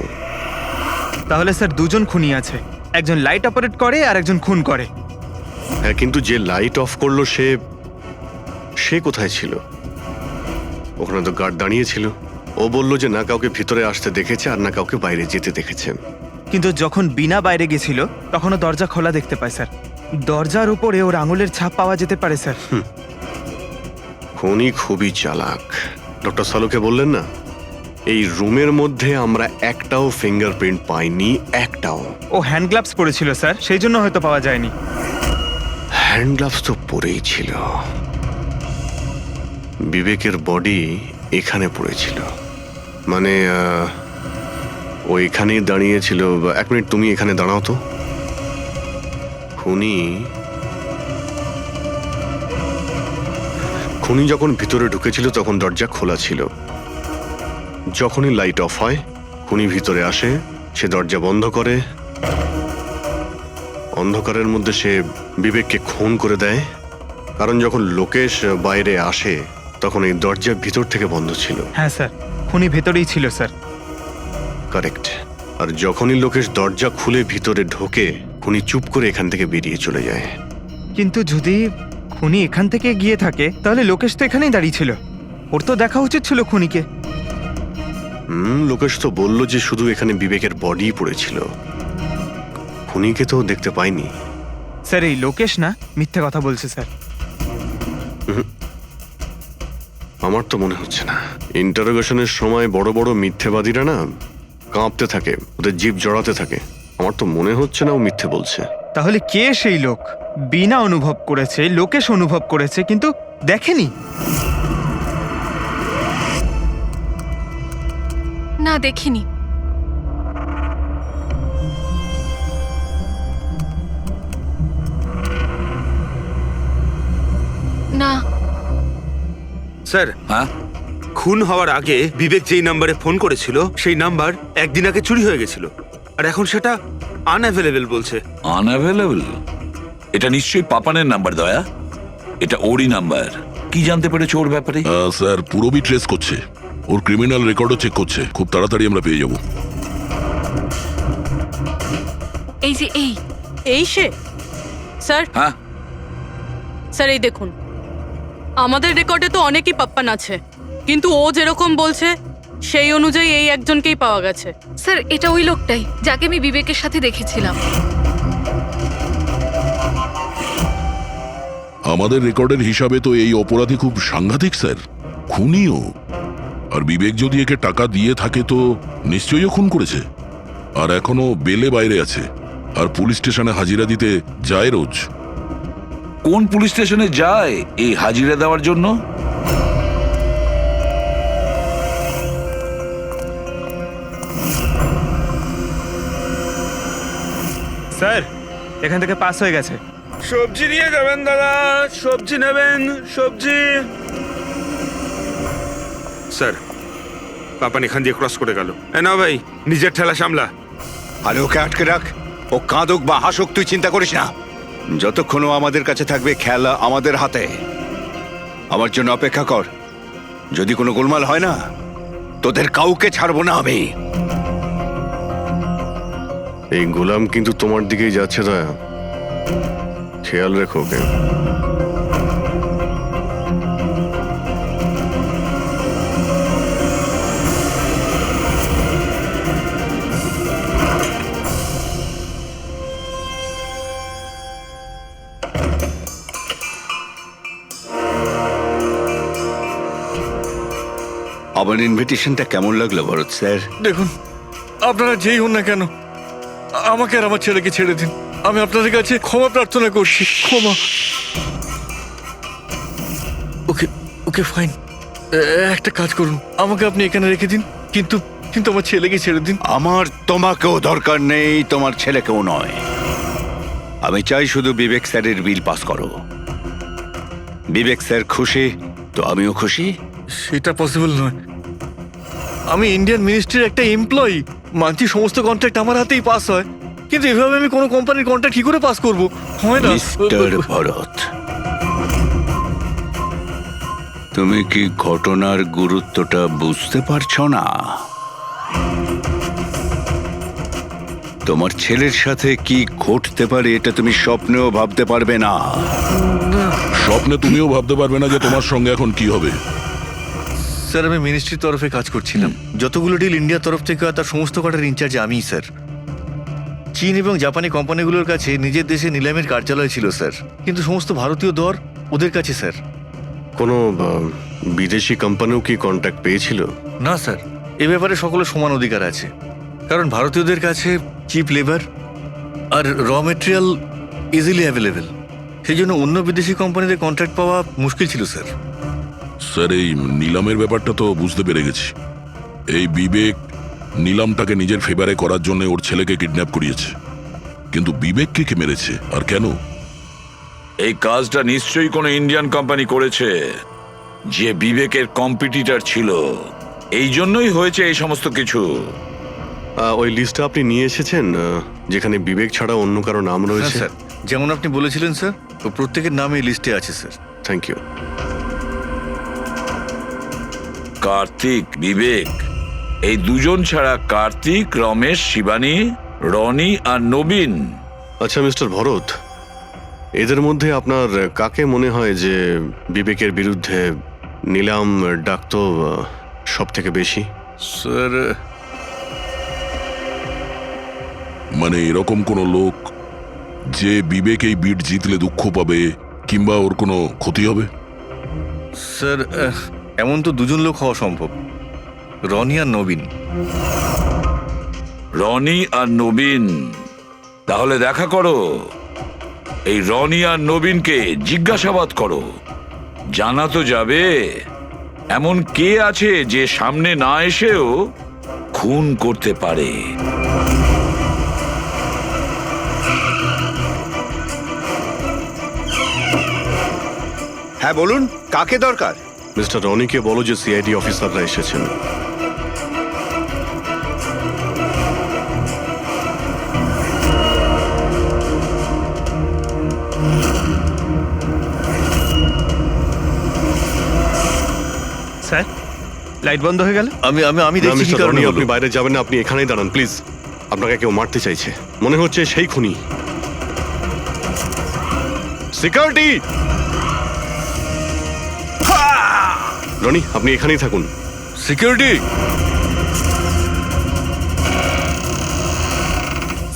তাহলে স্যার দুজন খুনি আছে, একজন লাইট অপারেট করে আর একজন খুন করে। হ্যাঁ, কিন্তু যে লাইট অফ করলো সে কোথায় ছিল? ওখানে তো গার্ড দাঁড়িয়ে ছিল। ও বলল যে না কাউকে ভিতরে আসতে দেখেছে আর না কাউকে বাইরে যেতে দেখেছে। কিন্তু যখন বিনা বাইরে গেছিল তখনও দরজা খোলা দেখতে পায় স্যার। দরজার উপরে ওর আঙুলের ছাপ পাওয়া যেতে পারে স্যার। খুনি খুবই চালাক। ডক্টর সালুকে বললেন না, এই রুমের মধ্যে আমরা একটাও ফিঙ্গারপ্রিন্ট পাইনি, একটাও। ও হ্যান্ড গ্লাভস পরেছিল স্যার, সেই জন্য হয়তো পাওয়া যায়নি। হ্যান্ড গ্লাভস তো পরেই ছিল। বিবেকের বডি এখানে পড়েছিল, মানে ও এখানেই দাঁড়িয়েছিল। এক মিনিট, তুমি এখানে দাঁড়াও তো। খুনি যখন ভিতরে ঢুকেছিল তখন দরজা খোলা ছিল। যখনই লাইট অফ হয় খুনি ভিতরে আসে, সে দরজা বন্ধ করে। অন্ধকারের মধ্যে সে বিবেককে খুন করে দেয়, কারণ যখন লোকেশ বাইরে আসে তখন এই দরজা ভিতর থেকে বন্ধ ছিল। হ্যাঁ স্যার, খুনি ভেতরেই ছিল স্যার। কারেক্ট। আর যখনই লোকেশ দরজা খুলে ভিতরে ঢোকে, খুনি চুপ করে এখান থেকে বেরিয়ে চলে যায়। কিন্তু যদি খুনি এখান থেকে গিয়ে থাকে তাহলে লোকেশ তো এখানেই দাঁড়িয়ে ছিল, ওর তো দেখা উচিত ছিল খুনিকে। লোকেশ তো বলল যে শুধু এখানে বিবেকের বডি পড়েছিল, খুনিকে তো দেখতে পাইনি। স্যার এই লোকেশ না মিথ্যে কথা বলছে স্যার। আমার তো মনে হচ্ছে না। ইন্টারোগেশনের সময় বড় বড় মিথ্যেবাদীরা না কাঁপতে থাকে, ওদের জিভ জড়াতে থাকে। আমার তো মনে হচ্ছে না ও মিথ্যে বলছে। তাহলে কে সেই লোক? বিনা অনুভব করেছে, লোকেশ অনুভব করেছে কিন্তু দেখেনি। না, দেখিনি। না। স্যার, হ্যাঁ, খুন হওয়ার আগে বিবেক যেই নাম্বারে ফোন করেছিল সেই নাম্বার একদিন আগে চুরি হয়ে গেছিল, আর এখন সেটা আনঅ্যাভেলেবেল বলছে। আনঅ্যাভেলেবল? এটা নিশ্চয়ই পাপানের নাম্বার দয়া। এটা ওরই নাম্বার। কি জানতে পেরেছো ওর ব্যাপারে? স্যার পুরোবি ট্রেস করছে, ওর ক্রিমিনাল রেকর্ডও চেক করছে, খুব তাড়াতাড়ি আমরা পেয়ে যাব। এই যে এই সে? স্যার, হ্যাঁ, স্যার এই দেখুন, আমাদের রেকর্ডে তো অনেকই পাপ্পান আছে, কিন্তু ও যেরকম বলছে সেই অনুযায়ী এই একজনকেই পাওয়া গেছে। স্যার, এটা ওই লোকটাই যাকে আমি বিবেকের সাথে দেখেছিলাম। আমাদের রেকর্ডের হিসাবে তো এই অপরাধী খুব সাংঘাতিক স্যার, খুনিও। আর বিবেক যদি একে টাকা দিয়ে থাকে তো নিশ্চয়ই ও খুন করেছে, আর এখনো বেলে বাইরে আছে, আর পুলিশ স্টেশনে হাজিরা দিতে যায় রোজ। কোন পুলিশ স্টেশনে যায় এই হাজিরা দেওয়ার জন্য? স্যার এখান থেকে পাস হয়ে গেছে। সবজি নিয়ে যাবেন দাদা, সবজি নেবেন, সবজি। স্যার, পাপান এখান দিয়ে ক্রস করে গেল। না ভাই, নিজের ঠেলা সামলা। আরে ওকে আটকে রাখ, ও কাঁদুক বা হাসুক তুই চিন্তা করিস না। যতক্ষণ ও আমাদের কাছে থাকবে খেলা আমাদের হাতে। আমার জন্য অপেক্ষা কর, যদি কোনো গোলমাল হয় না তোদের কাউকে ছাড়বো না আমি। এই গোলাম কিন্তু তোমার দিকেই যাচ্ছে দয়া, খেয়াল রেখো ওকে। আমার ইনভিটেশনটা কেমন লাগলো ভরত স্যার? দেখুন, আপনারা যেই হন না কেন, আমাকে আর আমার ছেলেকে ছেড়ে দিন। আমি আপনাদের কাছে ক্ষমা প্রার্থনা করছি, ক্ষমা। ওকে ওকে ফাইন, একটা কাজ করুন, আমাকে আপনি এখানে রেখে দিন, কিন্তু কিন্তু আমার ছেলেকে ছেড়ে দিন। আমার তোমাকেও দরকার নেই, তোমার ছেলেকেও নয়। আমি চাই শুধু বিবেক স্যারের বিল পাস করো। বিবেক স্যার খুশি তো আমিও খুশি। সেটা পসিবল নয়। আমি ইন্ডিয়ান মিনিস্ট্রির একটা এমপ্লয়ি, মানছি সমস্ত কন্ট্রাক্ট আমার হাতেই পাস হয়, কিন্তু এভাবে আমি কোনো কোম্পানির কন্ট্রাক্ট কি করে পাস করব? হয় না। মিস্টার ভরত, তুমি কি ঘটনার গুরুত্বটা বুঝতে পারছো না? তোমার ছেলের সাথে কি ঘটতে পারে এটা তুমি স্বপ্নেও ভাবতে পারবে না। স্বপ্নে তুমিও ভাবতে পারবে না যে তোমার সঙ্গে এখন কি হবে। স্যার, আমি মিনিস্ট্রির তরফে কাজ করছিলাম। যতগুলো ডিল ইন্ডিয়ার তরফ থেকে হয় তার সমস্ত কটার ইনচার্জ আমিই স্যার। চীন এবং জাপানি কোম্পানিগুলোর কাছে নিজের দেশে নিলামের কার্যালয় ছিল স্যার, কিন্তু সমস্ত ভারতীয় দর ওদের কাছে স্যার। কোনো বিদেশি কোম্পানিও কি কন্ট্যাক্ট পেয়েছিল? না স্যার, এ ব্যাপারে সকলের সমান অধিকার আছে, কারণ ভারতীয়দের কাছে চিপ লেবার আর র মেটেরিয়াল ইজিলি অ্যাভেলেবেল। সেই জন্য অন্য বিদেশি কোম্পানিদের কন্ট্রাক্ট পাওয়া মুশকিল ছিল স্যার। স্যার, এই নিলামের ব্যাপারটা তো বুঝতে পেরে গেছি। এই বিবেক নিলামটাকে নিজের ফেভারে করার জন্য ওর ছেলেকে কিডন্যাপ করিয়েছে, কিন্তু বিবেককে কে মেরেছে আর কেন? এই কাজটা নিশ্চয়ই কোনো ইন্ডিয়ান কোম্পানি করেছে, যে বিবেকের কম্পিটিটর ছিল। এই জন্যই হয়েছে এই সমস্ত কিছু। ওই লিস্টটা আপনি নিয়ে এসেছেন যেখানে বিবেক ছাড়া অন্য কারো নাম রয়েছে? স্যার, যেমন আপনি বলেছিলেন স্যার, তো প্রত্যেকের নাম এই লিস্টে আছে sir. Thank you. Kartik, Vivek, এই দুজন ছাড়া কার্তিক, রমেশ, শিবানী, রনি আর নবীন। আচ্ছা মিস্টার ভরত, এদের মধ্যে আপনার কাকে মনে হয় যে বিবেকের বিরুদ্ধে নিলাম ডাকতো সব থেকে বেশি? স্যার মানে এরকম কোনো লোক যে বিবেক এই বিট জিতলে দুঃখ পাবে কিংবা ওর কোনো ক্ষতি হবে? স্যার এমন তো দুজন লোক হওয়া সম্ভব, রনি আর নবীন। রনি আর নবীন? তাহলে দেখা করো, এই রনি আর নবীনকে জিজ্ঞাসাবাদ করো, জানা তো যাবে এমন কে আছে যে সামনে না এসেও খুন করতে পারে। হ্যাঁ বলুন, কাকে দরকার? মিস্টার রনিকে বলো যে সিআইডি অফিসাররা এসেছেন। স্যার, লাইট বন্ধ হয়ে গেল। আমি আমি আমি না, দেখছি কি মিস্টার কারণে রনি, হলো। আপনি বাইরে যাবেন না, আপনি এখানেই দাঁড়ান প্লিজ। আপনাকে কেউ মারতে চাইছে, মনে হচ্ছে সেই খুনি। সিকিউরিটি! রনি, আপনি এখানেই থাকুন। সিকিউরিটি!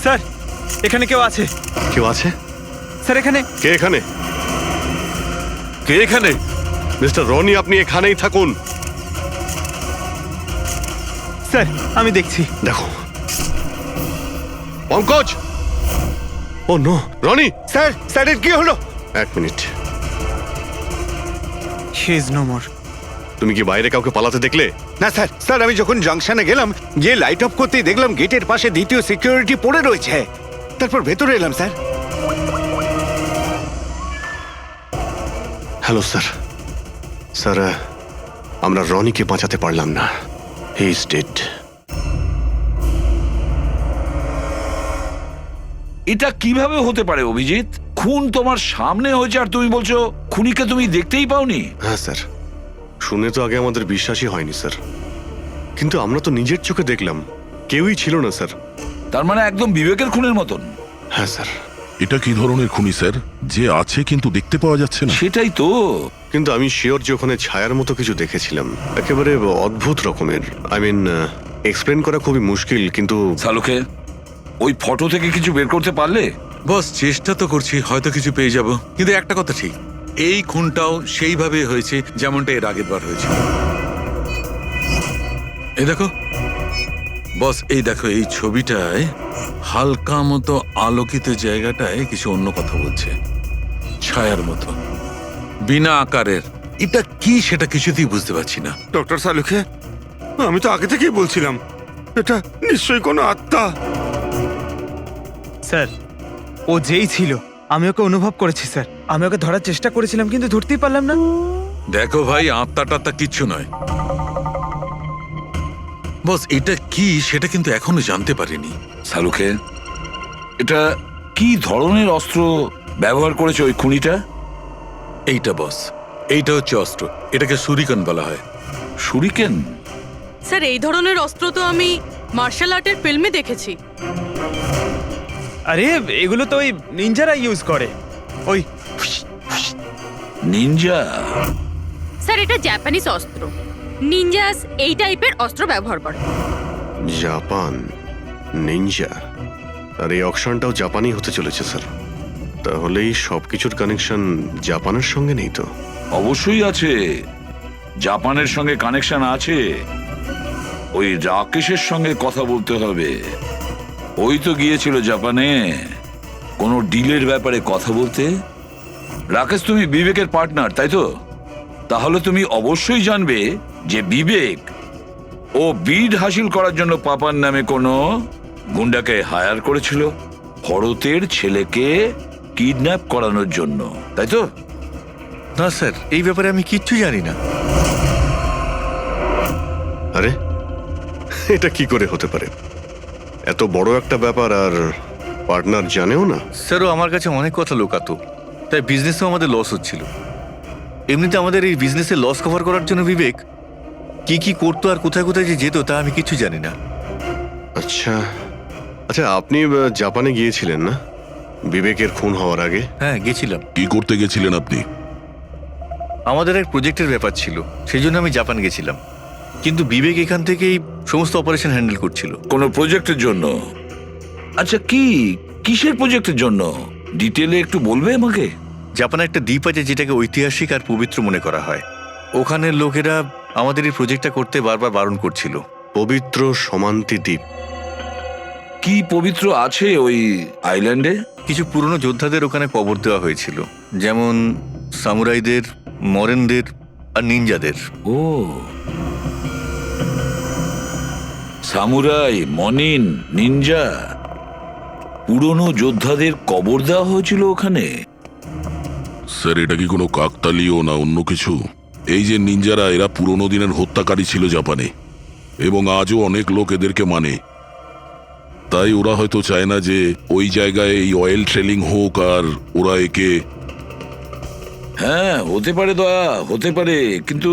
স্যার, এখানে কেউ আছে। কেউ আছে? স্যার এখানে। কে এখানে? কে এখানে? মিস্টার রনি, আপনি এখানেই থাকুন। স্যার আমি দেখছি। দেখো Pankaj! Oh no, Rony! Sir, স্যারের কি হলো? এক minute, he is no more. তুমি কি বাইরে কাউকে পালাতে দেখলে? না স্যার, স্যার আমি যখন জাংশনে গেলাম, গিয়ে লাইট অফ করতেই দেখলাম গেটের পাশে দ্বিতীয় সিকিউরিটি পড়ে রয়েছে। তারপর ভেতরে এলাম স্যার। Hello sir. স্যার, আমরা রনিকে বাঁচাতে পারলাম না, হি ইজ ডেড। এটা কিভাবে হতে পারে অভিজিৎ? খুন তোমার সামনে হয়েছে আর তুমি বলছো খুনিকে তুমি দেখতেই পাওনি? হ্যাঁ স্যার, শুনে তো আগে আমাদের বিশ্বাসই হয়নি স্যার, কিন্তু আমরা তো নিজের চোখে দেখলাম, কেউই ছিল না স্যার। তার মানে একদম বিবেকের খুনের মতন। হ্যাঁ স্যার। এটা কি ধরনের খুনি স্যার, যে আছে কিন্তু দেখতে পাওয়া যাচ্ছে না? সেটাই তো। কিন্তু আমি শিওর যে ওখানে ছায়ার মতো কিছু দেখেছিলাম, একেবারে অদ্ভুত রকমের। আই মিন, এক্সপ্লেন করা খুবই মুশকিল, কিন্তু সালুকে ওই ফটো থেকে কিছু বের করতে পারলে? বস, চেষ্টা তো করছি, হয়তো কিছু পেয়ে যাব। কিন্তু একটা কথা ঠিক, এই খুনটাও সেইভাবে হয়েছে যেমনটা এর আগের বার হয়েছে। এই দেখো বস, এই দেখো এই ছবিটায় হালকা মতো আলোকিত জায়গাটায় কিছু অন্য কথা বলছে, ছায়ার মতো, বিনা আকারের। এটা কি সেটা কিছুতেই বুঝতে পারছি না। ডক্টর সালুকে, আমি তো আগে থেকেই বলছিলাম এটা নিশ্চয়ই কোনো আত্মা। স্যার, ও যেই ছিল আমি ওকে অনুভব করেছি স্যার। আমি ওকে ধরার চেষ্টা করেছিলাম কিন্তু ধরতেই পারলাম না। দেখো ভাই, আত্মা টাত্মা কিচ্ছু নয়। বস, এটা কি সেটা কিন্তু এখনো জানতে পারিনি। সালুকে, এটা কি ধরনের অস্ত্র ব্যবহার করেছে ওই খুনিটা? এইটা বস, এইটা হচ্ছে অস্ত্র, এটাকে সুরিকান বলা হয়। শুরিকেন? স্যার এই ধরনের অস্ত্র তো আমি মার্শাল আর্টের ফিল্মে দেখেছি। আরে এগুলো তো ওই নিনজারা ইউজ করে, ওই নিনজা? স্যার এটা জাপানিজ অস্ত্র, নিনজাস এই টাইপের অস্ত্র ব্যবহার করে। জাপান, নিনজা, আর এই অকশনটাও জাপানি হতে চলেছে স্যার। তাহলে এই সবকিছুর কানেকশন জাপানের সঙ্গে নেই তো? অবশ্যই আছে, জাপানের সঙ্গে কানেকশন আছে। ওই রাকেশের সঙ্গে কথা বলতে হবে, ওই তো গিয়েছিল জাপানে কোনো ডিলের ব্যাপারে কথা বলতে। রাকেশ, তুমি বিবেকের পার্টনার তাই তো? তাহলে তুমি অবশ্যই জানবে যে বিবেক ও বিড হাসিল করার জন্য পাপার নামে কোনো গুন্ডাকে হায়ার করেছিল ভরতের ছেলেকে কিডন্যাপ করানোর জন্য, তাই তো? না স্যার, এই ব্যাপারে আমি কিচ্ছু জানি না। আরে এটা কি করে হতে পারে? এত বড় একটা ব্যাপার আর পার্টনার জানেও না? স্যারও আমার কাছে অনেক কথা লোকাতো, তাই বিজনেসেও আমাদের লস হচ্ছিল। এমনিতে আমাদের এই বিজনেসে লস কভার করার জন্য বিবেক কি কি করতো আর কোথায় কোথায় যে যেত তা আমি কিছু জানি না। আচ্ছা আচ্ছা, আপনি জাপানে গিয়েছিলেন না বিবেকের খুন হওয়ার আগে? হ্যাঁ গেছিলাম। কি করতে গেছিলেন আপনি? আমাদের এক প্রজেক্টের ব্যাপার ছিল, সেই জন্য আমি জাপান গেছিলাম। কিন্তু বিবেক এখান থেকেই সমস্ত অপারেশন হ্যান্ডেল করছিল। কোনো প্রজেক্টের জন্য? আচ্ছা, কিসের প্রজেক্টের জন্য ডিটেলে একটু বলবে আমাকে? জাপানে একটা দ্বীপ আছে যেটাকে ঐতিহাসিক আর পবিত্র মনে করা হয়। ওখানের লোকেরা আমাদের এই প্রজেক্টটা করতে বারবার বারণ করছিল। পবিত্র সমান্তি দ্বীপ। কি পবিত্র আছে ওই আইল্যান্ডে? কিছু পুরনো যোদ্ধাদের ওখানে কবর দেওয়া হয়েছিল, যেমন সামুরাইদের, মরেনদের আর নিনজাদের। ও, সামুরাই, মনিন, নিনজা, পুরনো যোদ্ধাদের কবর দেওয়া হয়েছিল ওখানে। স্যার, এটা কি কোনো কাকতালীয় না অন্য কিছু? এই যে নিনজারা, এরা পুরনো দিনের হত্যাকারী ছিল জাপানে, এবং আজও অনেক লোক এদেরকে মানে। তাই ওরা হয়তো চায় না যে ওই জায়গায় এই অয়েল ট্রেলিং হোক, আর ওরা একে... হ্যাঁ, হতে পারে দয়া, হতে পারে, কিন্তু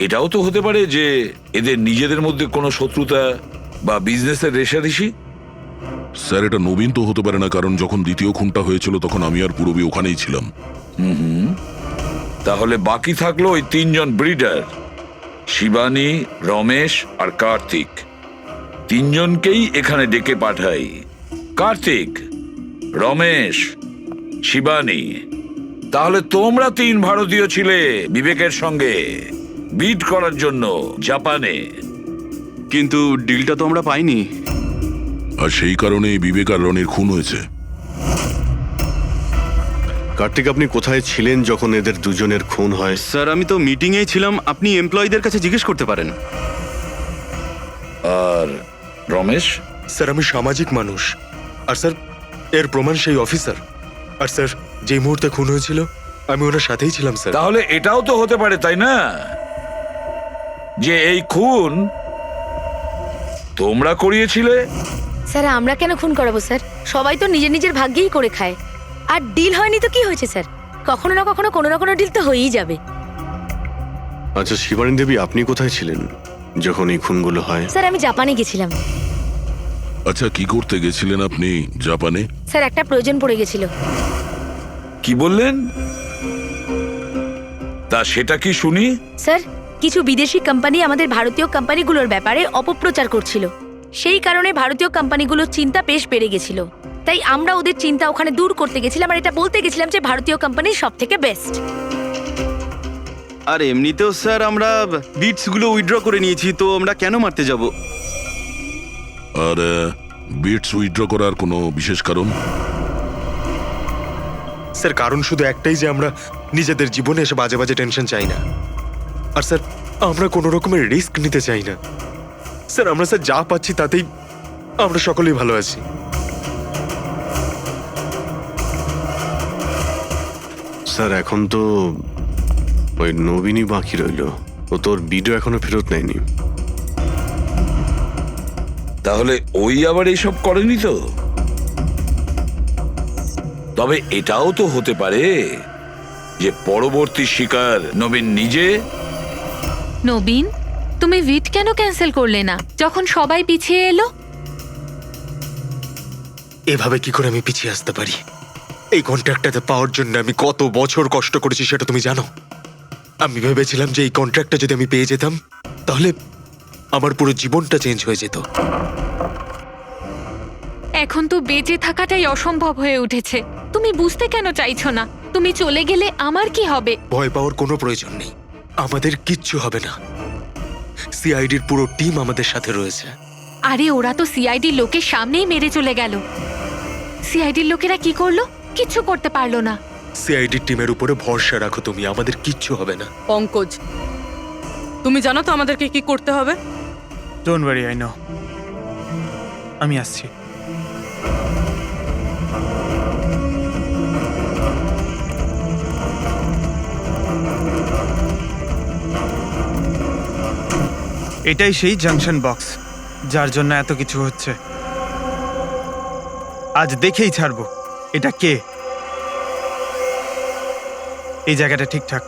এটাও তো হতে পারে যে এদের নিজেদের মধ্যে কোনো শত্রুতা বা বিজনেসের রেষারেষি। স্যার, এটা নবীন তো হতে পারে না, কারণ যখন দ্বিতীয় খুনটা হয়েছিল তখন আমি আর পূরবী ওখানেই ছিলাম। তাহলে বাকি থাকলো ওই 3 জন ব্রিডার, শিবানী, রমেশ আর কার্তিক। 3 জনকেই এখানে ডেকে পাঠাই। কার্তিক, রমেশ, শিবানী, তাহলে তোমরা 3 ভারতীয় ছিলে বিবেকের সঙ্গে বিট করার জন্য জাপানে। কিন্তু ডিলটা তো আমরা পাইনি। আর সেই কারণেই বিবেক আর রনির খুন হয়েছে। কার্তিক, আপনি কোথায় ছিলেন যখন এদের দুজনের খুন হয়? স্যার, আমি তো মিটিংয়েই ছিলাম, আপনি এমপ্লয়ীদের কাছে জিজ্ঞেস করতে পারেন। আর রমেশ? স্যার, আমি সামাজিক মানুষ, আর স্যার এর প্রমাণ সেই অফিসার। আর স্যার, যে মুহূর্তে খুন হয়েছিল আমি ওনার সাথেই ছিলাম স্যার। তাহলে এটাও তো হতে পারে, তাই না, যে এই খুন তোমরা করিয়েছিলে? স্যার, আমরা কেন খুন করাবো স্যার? সবাই তো নিজের নিজের ভাগ্যেই করে খায়। আর ডিল হয়নি তো কি হয়েছে স্যার? কখনো না কখনো কোনো না কোনো ডিল তো হয়েই যাবে। আচ্ছা শিবানী দেবী, আপনি কোথায় ছিলেন যখন এই খুনগুলো হয়? স্যার, আমি জাপানে গেছিলাম। আচ্ছা, কি করতে গেছিলেন আপনি জাপানে? স্যার, একটা প্রয়োজন পড়ে গেছিল। কি বললেন? তা সেটা কি শুনি? স্যার, কিছু বিদেশি কোম্পানি আমাদের ভারতীয় কোম্পানিগুলোর ব্যাপারে অপপ্রচার করছিল। সেই কারণে ভারতীয় কোম্পানিগুলোর চিন্তা বেশ বেড়ে গেছিল। তাই আমরা ওদের চিন্তা ওখানে দূর করতে গেছিলাম, আর এটা বলতে গেছিলাম যে ভারতীয় কোম্পানি সব থেকে বেস্ট। আর এমনিতেও স্যার আমরা বিটসগুলো উইথড্র করে নিয়েছি, তো আমরা কেন মারতে যাব? আর বিটস উইথড্র করার কোনো বিশেষ কারণ? স্যার, কারণ শুধু একটাই যে আমরা নিজেদের জীবনে এসে বাজে বাজে টেনশন চাই না। আর স্যার, আমরা কোনো রকমের রিস্ক নিতে চাই না। স্যার, আমরা স্যার যা পাচ্ছি তাতেই আমরা সকলেই ভালো আছি। স্যার, এখন তো ওই নবীনই বাকি রইল। ও তোর ভিডিও এখনো ফেরত নেয়নি। তাহলে ওই আবার এইসব করেনি তো? তবে এটাও তো হতে পারে যে পরবর্তী শিকার নবীন নিজে। নবীন, তুমি ভিট কেন ক্যান্সেল করলে না যখন সবাই পিছিয়ে এলো? এভাবে কি করে আমি পিছিয়ে আসতে পারি? এই কন্ট্রাক্টটাতে পাওয়ার জন্য আমি কত বছর কষ্ট করেছি সেটা তুমি জানো। আমি ভেবেছিলাম যে এই কন্ট্রাক্টটা যদি আমি পেয়ে যেতাম তাহলে আমার পুরো জীবনটা চেঞ্জ হয়ে যেত। এখন তো বেঁচে থাকাটাই অসম্ভব হয়ে উঠেছে। তুমি বুঝতে কেন চাইছো না? তুমি চলে গেলে আমার কি হবে? ভয় পাওয়ার কোনো প্রয়োজন নেই, আমাদের কিচ্ছু হবে না। সিআইডির পুরো টিম আমাদের সাথে রয়েছে। আরে, ওরা তো সিআইডির লোকের সামনেই মেরে চলে গেল। সিআইডির লোকেরা কি করলো? কিচ্ছু করতে পারলো না। সিআইডির টিমের উপরে ভরসা রাখো তুমি, আমাদের কিচ্ছু হবে না। পঙ্কজ, তুমি জানো তো আমাদেরকে কি করতে হবে? Don't worry, I know. আমি আসছি। এটাই সেই জাংশন বক্স যার জন্য এত কিছু হচ্ছে। আজ দেখেই ছাড়বো এটা কে। এই জায়গাটা ঠিকঠাক।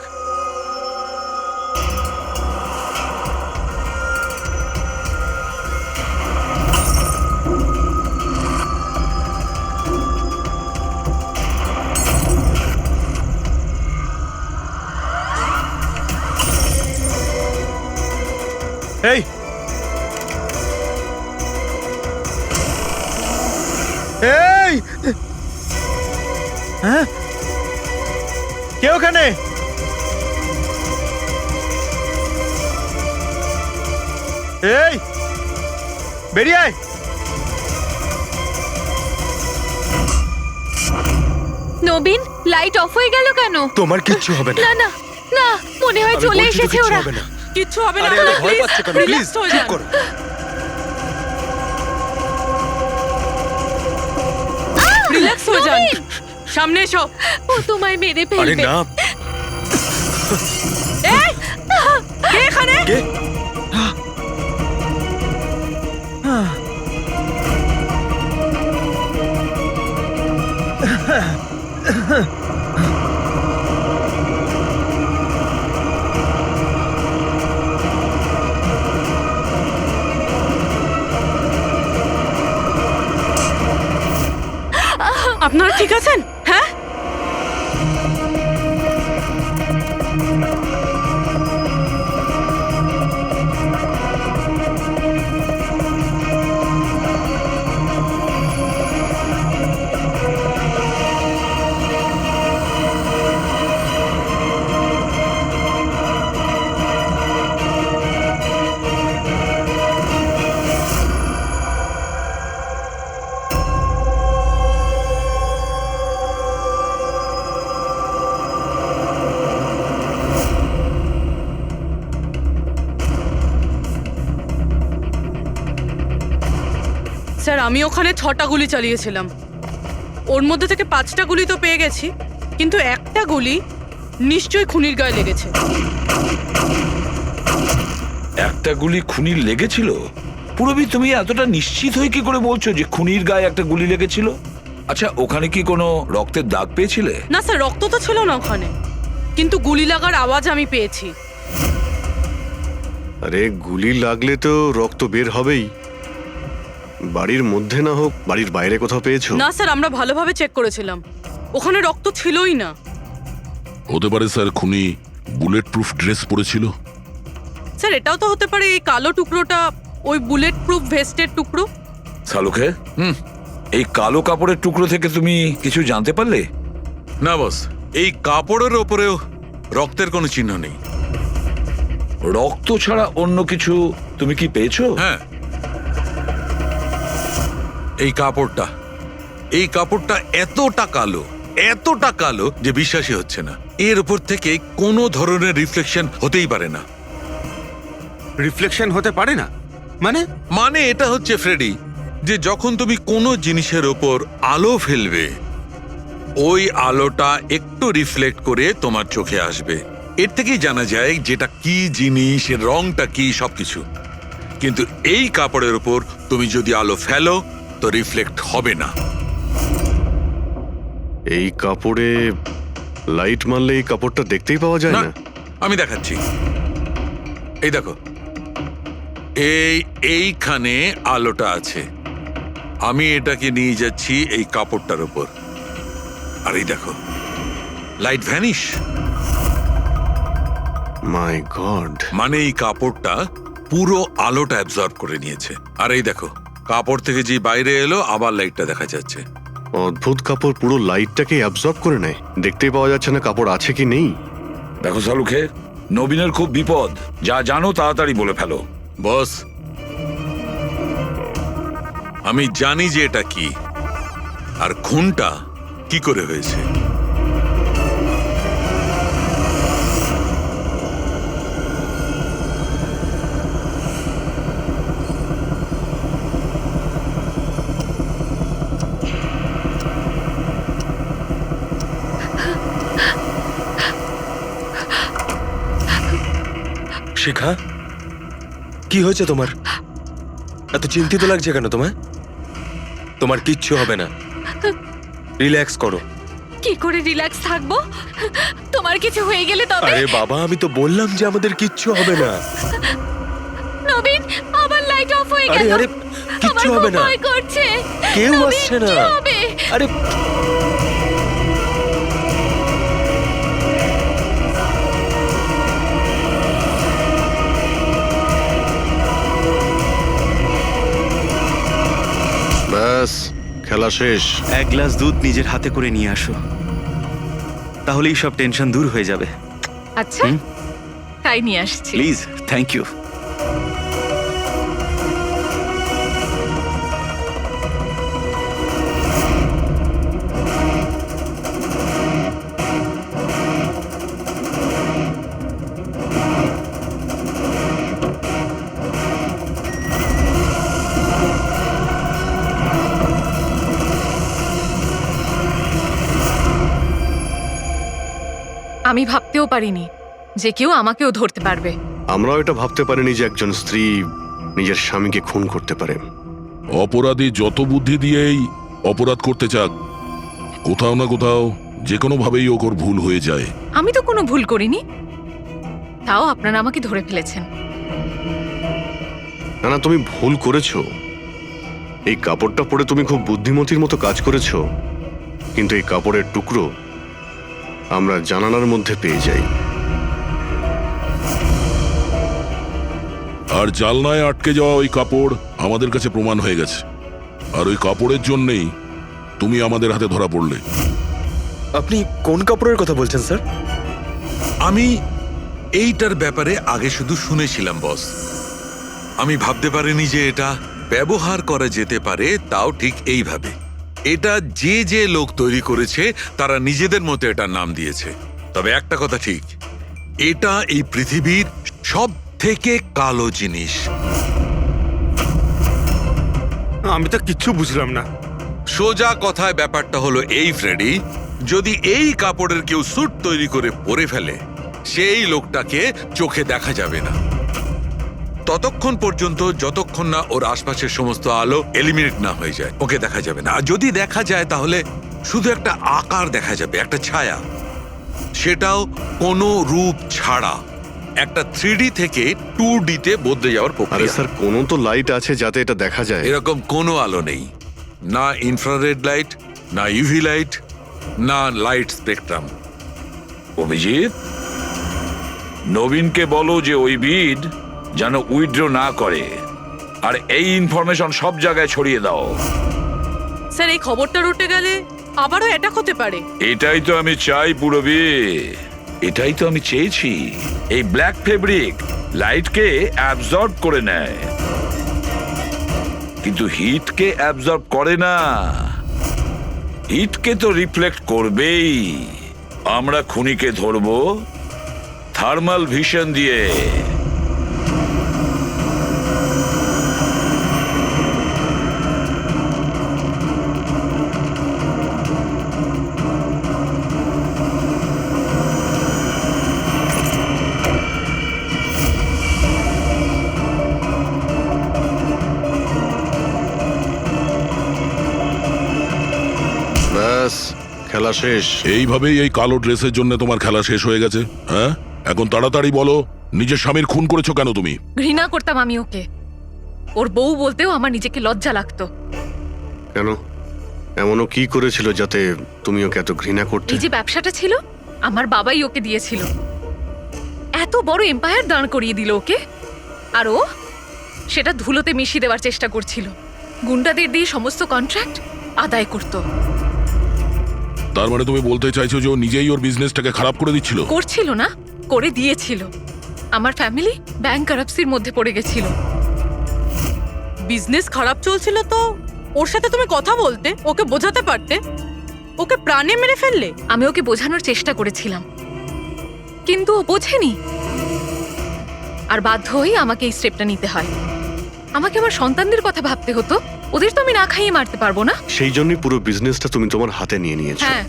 এই এই হ্যাঁ কে ওখানে? এই বেরিয়ে আয়। নবীন, লাইট অফ হয়ে গেল কেন? তোমার কিচ্ছু হবে না। না না না, মনে হয় আমি চলে বলছি তো এসেছে কিচ্ছু ওরা। হবে না। কিচ্ছু হবে না, আরে আরে ভয় পাচ্ছ কেন? প্লিজ রিল্যাক্স হয়ে চুপ যান। করো। রিল্যাক্স হয়ে যান, সামনে এসো। ও তোমায় মেরে আরে ফেলবে। না। এই কে এখানে? কে? আপনারা ঠিক আছেন? হ্যাঁ, স্যার আমি ওখানে 6টা গুলি চালিয়েছিলাম। ওর মধ্যে থেকে 5টা গুলি তো পেয়ে গেছি, কিন্তু একটা গুলি নিশ্চয়ই খুনির গায়ে লেগেছে। একটা গুলি খুনির লেগেছিল? পুরবি, তুমি এতটা নিশ্চিত হয়ে কি করে বলছো যে খুনির গায়ে একটা গুলি লেগেছিল? আচ্ছা, ওখানে কি কোনো রক্তের দাগ পেয়েছিলে? না স্যার, রক্ত তো ছিল না ওখানে, কিন্তু গুলি লাগার আওয়াজ আমি পেয়েছি। আরে গুলি লাগলে তো রক্ত বের হবেই। বাড়ির মধ্যে না হোক, বাড়ির বাইরে কোথাও পেয়েছো? না স্যার, আমরা ভালোভাবে চেক করেছিলাম, ওখানে রক্ত ছিলই না। হতে পারে স্যার খুনি বুলেট প্রুফ ড্রেস পরেছিল। স্যার এটাও তো হতে পারে এই কালো টুকরোটা ওই বুলেট প্রুফ ভেস্টের টুকরো। শালুকে, এই কালো কাপড়ের টুকরো থেকে তুমি কিছু জানতে পারলে? না বস, এই কাপড়ের ওপরেও রক্তের কোনো চিহ্ন নেই। রক্ত ছাড়া অন্য কিছু তুমি কি পেয়েছো? হ্যাঁ, এই কাপড়টা এতটা কালো যে বিশ্বাসই হচ্ছে না। এর উপর থেকে কোনো ধরনের রিফ্লেকশন হতেই পারে না। রিফ্লেকশন হতে পারে না মানে এটা হচ্ছে ফ্রেডি, যে যখন তুমি কোনো জিনিসের ওপর আলো ফেলবে, ওই আলোটা একটু রিফ্লেক্ট করে তোমার চোখে আসবে। এর থেকেই জানা যায় যেটা কি জিনিস, এর রংটা কি, সবকিছু। কিন্তু এই কাপড়ের উপর তুমি যদি আলো ফেলো তো রিফ্লেক্ট হবে না। এই কাপড়ে লাইট মারলে এই কাপড়টা দেখতেই পাওয়া যায় না। আমি দেখাচ্ছি, এই দেখো, এইখানে আলোটা আছে। আমি এটাকে নিয়ে যাচ্ছি এই কাপড়টার উপর, আর এই দেখো লাইট ভ্যানিশ। মাই গড! মানে এই কাপড়টা পুরো আলোটা অ্যাবজর্ব করে নিয়েছে। আর এই দেখো, কাপড় থেকে যে বাইরে এলো আবার লাইটটা দেখা যাচ্ছে। অদ্ভুত, কাপড় পুরো লাইটটাকে অ্যাবজর্ব করে নেয়। দেখতেই পাওয়া যাচ্ছে না কাপড় আছে কি নেই। দেখো শালুকে, নবীনের খুব বিপদ। যা জানো তাড়াতাড়ি বলে ফেলো। বস, আমি জানি যে এটা কি, আর খুনটা কি করে হয়েছে। শিখা, কি হয়েছে তোমার? এত চিন্তিত লাগছে কেন তোমায়? তোমার কিচ্ছু হবে না, রিল্যাক্স করো। কি করে রিল্যাক্স থাকবো? তোমার কিছু হয়ে গেলে তবে? আরে বাবা, আমি তো বললাম যে আমাদের কিচ্ছু হবে না। নবীন, আবার লাইট অফ হয়ে আরে গেল। আরে কিচ্ছু হবে না, ভয় করছে। কেউ নবীন, আসছে না। কি হবে? আরে খেলা শেষ। এক গ্লাস দুধ নিজের হাতে করে নিয়ে আসো, তাহলেই সব টেনশন দূর হয়ে যাবে। আচ্ছা, তাই নিয়ে আসছি। Please, thank you. আমি ভাবতেও পারিনি যে কেউ আমাকেও ধরতে পারবে। আমরাও এটা ভাবতে পারিনি যে একজন স্ত্রী নিজের স্বামীকে খুন করতে পারে। অপরাধী যত বুদ্ধি দিয়েই অপরাধ করতে চাক, কোথাও না কোথাও যে কোনো ভাবেই ওর ভুল হয়ে যায়। আমি তো কোনো ভুল করিনি, তাও আপনারা আমাকে ধরে ফেলেছেন। না না, তুমি ভুল করেছো। এই কাপড়টা পরে তুমি খুব বুদ্ধিমতীর মতো কাজ করেছো, কিন্তু এই কাপড়ের টুকরো আমরা জানালার মধ্যে পেয়ে যাই। আর জালনায় আটকে যাওয়া ওই কাপড় আমাদের কাছে প্রমাণ হয়ে গেছে, আর ওই কাপড়ের জন্যেই তুমি আমাদের হাতে ধরা পড়লে। আপনি কোন কাপড়ের কথা বলছেন স্যার? আমি এইটার ব্যাপারে আগে শুধু শুনেছিলাম বস। আমি ভাবতে পারিনি যে এটা ব্যবহার করা যেতে পারে, তাও ঠিক এইভাবে। এটা যে যে লোক তৈরি করেছে তারা নিজেদের মতো এটার নাম দিয়েছে। তবে একটা কথা ঠিক, এটা এই পৃথিবীর সব থেকে কালো জিনিস। আমি তো কিচ্ছু বুঝলাম না। সোজা কথায় ব্যাপারটা হলো এই ফ্রেডি, যদি এই কাপড়ের কেউ স্যুট তৈরি করে পরে ফেলে, সেই লোকটাকে চোখে দেখা যাবে না ততক্ষণ পর্যন্ত, যতক্ষণ না ওর আশপাশের সমস্ত আলো এলিমিনেট না হয়ে যায়। ওকে দেখা যাবে না। আর যদি দেখা যায় তাহলে শুধু একটা আকার দেখা যাবে, একটা ছায়া, সেটাও কোনো রূপ ছাড়া। একটা 3D থেকে 2D তে বদলে যাওয়ার আরে প্রক্রিয়া। স্যার, কোনো তো লাইট আছে যাতে এটা দেখা যায়। এরকম কোনো আলো নেই, না ইনফ্রারেড লাইট, না ইউভি লাইট, না লাইট স্পেকট্রাম। অভিজিৎ, নবীনকে বলো যে ওই বিড যেন উইথড্র না করে, আর এই ইনফরমেশন সব জায়গায় ছড়িয়ে দাও। স্যার, এই খবরটা রটে গেলে আবারও অ্যাটাক হতে পারে। এটাই তো আমি চাই পুরবি, এটাই তো আমি চেয়েছি। এই ব্ল্যাক ফেব্রিক লাইটকে অ্যাবজর্ব করে নেয়, কিন্তু হিটকে অ্যাবজর্ব করে না। হিটকে তো রিফ্লেক্ট করবেই। আমরা খুনিকে ধরবো থার্মাল ভিশন দিয়ে। ব্যাস, খেলা শেষ। এইভাবেই এই কালো ড্রেসের জন্য তোমার খেলা শেষ হয়ে গেছে? হ্যাঁ, এখন তাড়াতাড়ি বলো, নিজের স্বামীর খুন করেছো কেন তুমি? ঘৃণা করতাম আমি ওকে। ওর বউ বলতেও আমার নিজেকে লজ্জা লাগতো। কেন? এমনও কি করেছিল যাতে তুমি ওকে এত ঘৃণা করতে? এই যে ব্যবসাটা ছিল, আমার বাবাই ওকে দিয়েছিল। এত বড় এম্পায়ার দাঁড় করিয়ে দিল ওকে, আর ও সেটা ধুলোতে মিশিয়ে দেওয়ার চেষ্টা করছিল। গুন্ডাদের দিয়ে সমস্ত কন্ট্রাক্ট আদায় করত। তার মানে তুমি বলতে চাইছো যে ও নিজেই ওর বিজনেসটাকে খারাপ করে দিচ্ছিল? করছিল না, করে দিয়েছিল। আমার ফ্যামিলি ব্যাংক কারাপসির মধ্যে পড়ে গেছিল। বিজনেস খারাপ চলছিল তো ওর সাথে তুমি কথা বলতে, ওকে বোঝাতে পারতে। ওকে প্রাণে মেরে ফেললে। আমি ওকে বোঝানোর চেষ্টা করেছিলাম, কিন্তু ও বোঝেনি। আর বাধ্য হয়ে আমাকে এই স্টেপটা নিতে হয়। আমাকে আমার সন্তানদের কথা ভাবতে হতো, ওদের তো আমি না খাইয়ে মারতে পারবো না। সেই জন্যই পুরো বিজনেসটা তুমি তোমার হাতে নিয়ে নিয়েছো। হ্যাঁ,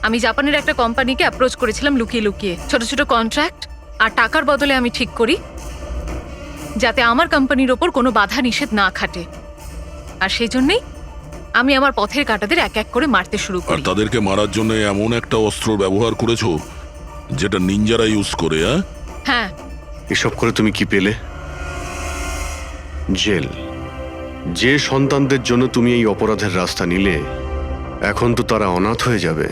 আমি জাপানের একটা কোম্পানিকে অ্যাপ্রোচ করেছিলাম লুকিয়ে লুকিয়ে, ছোট ছোট কন্ট্রাক্ট আর টাকার বদলে আমি ঠিক করি যাতে আমার কোম্পানির ওপর কোনো বাধা নিষেধ না খাটে। আর সেই জন্যই আমি আমার পথের কাঁটাদের এক এক করে মারতে শুরু আর করি। তাদেরকে মারার জন্য এমন একটা অস্ত্র ব্যবহার করেছো যেটা নিনজারা ইউজ করে? হ্যাঁ। এসব করে তুমি কি পেলে? জেল। যে সন্তানদের জন্য তুমি এই অপরাধের রাস্তা নিলে, এখন তো তারা অনাথ হয়ে যাবে।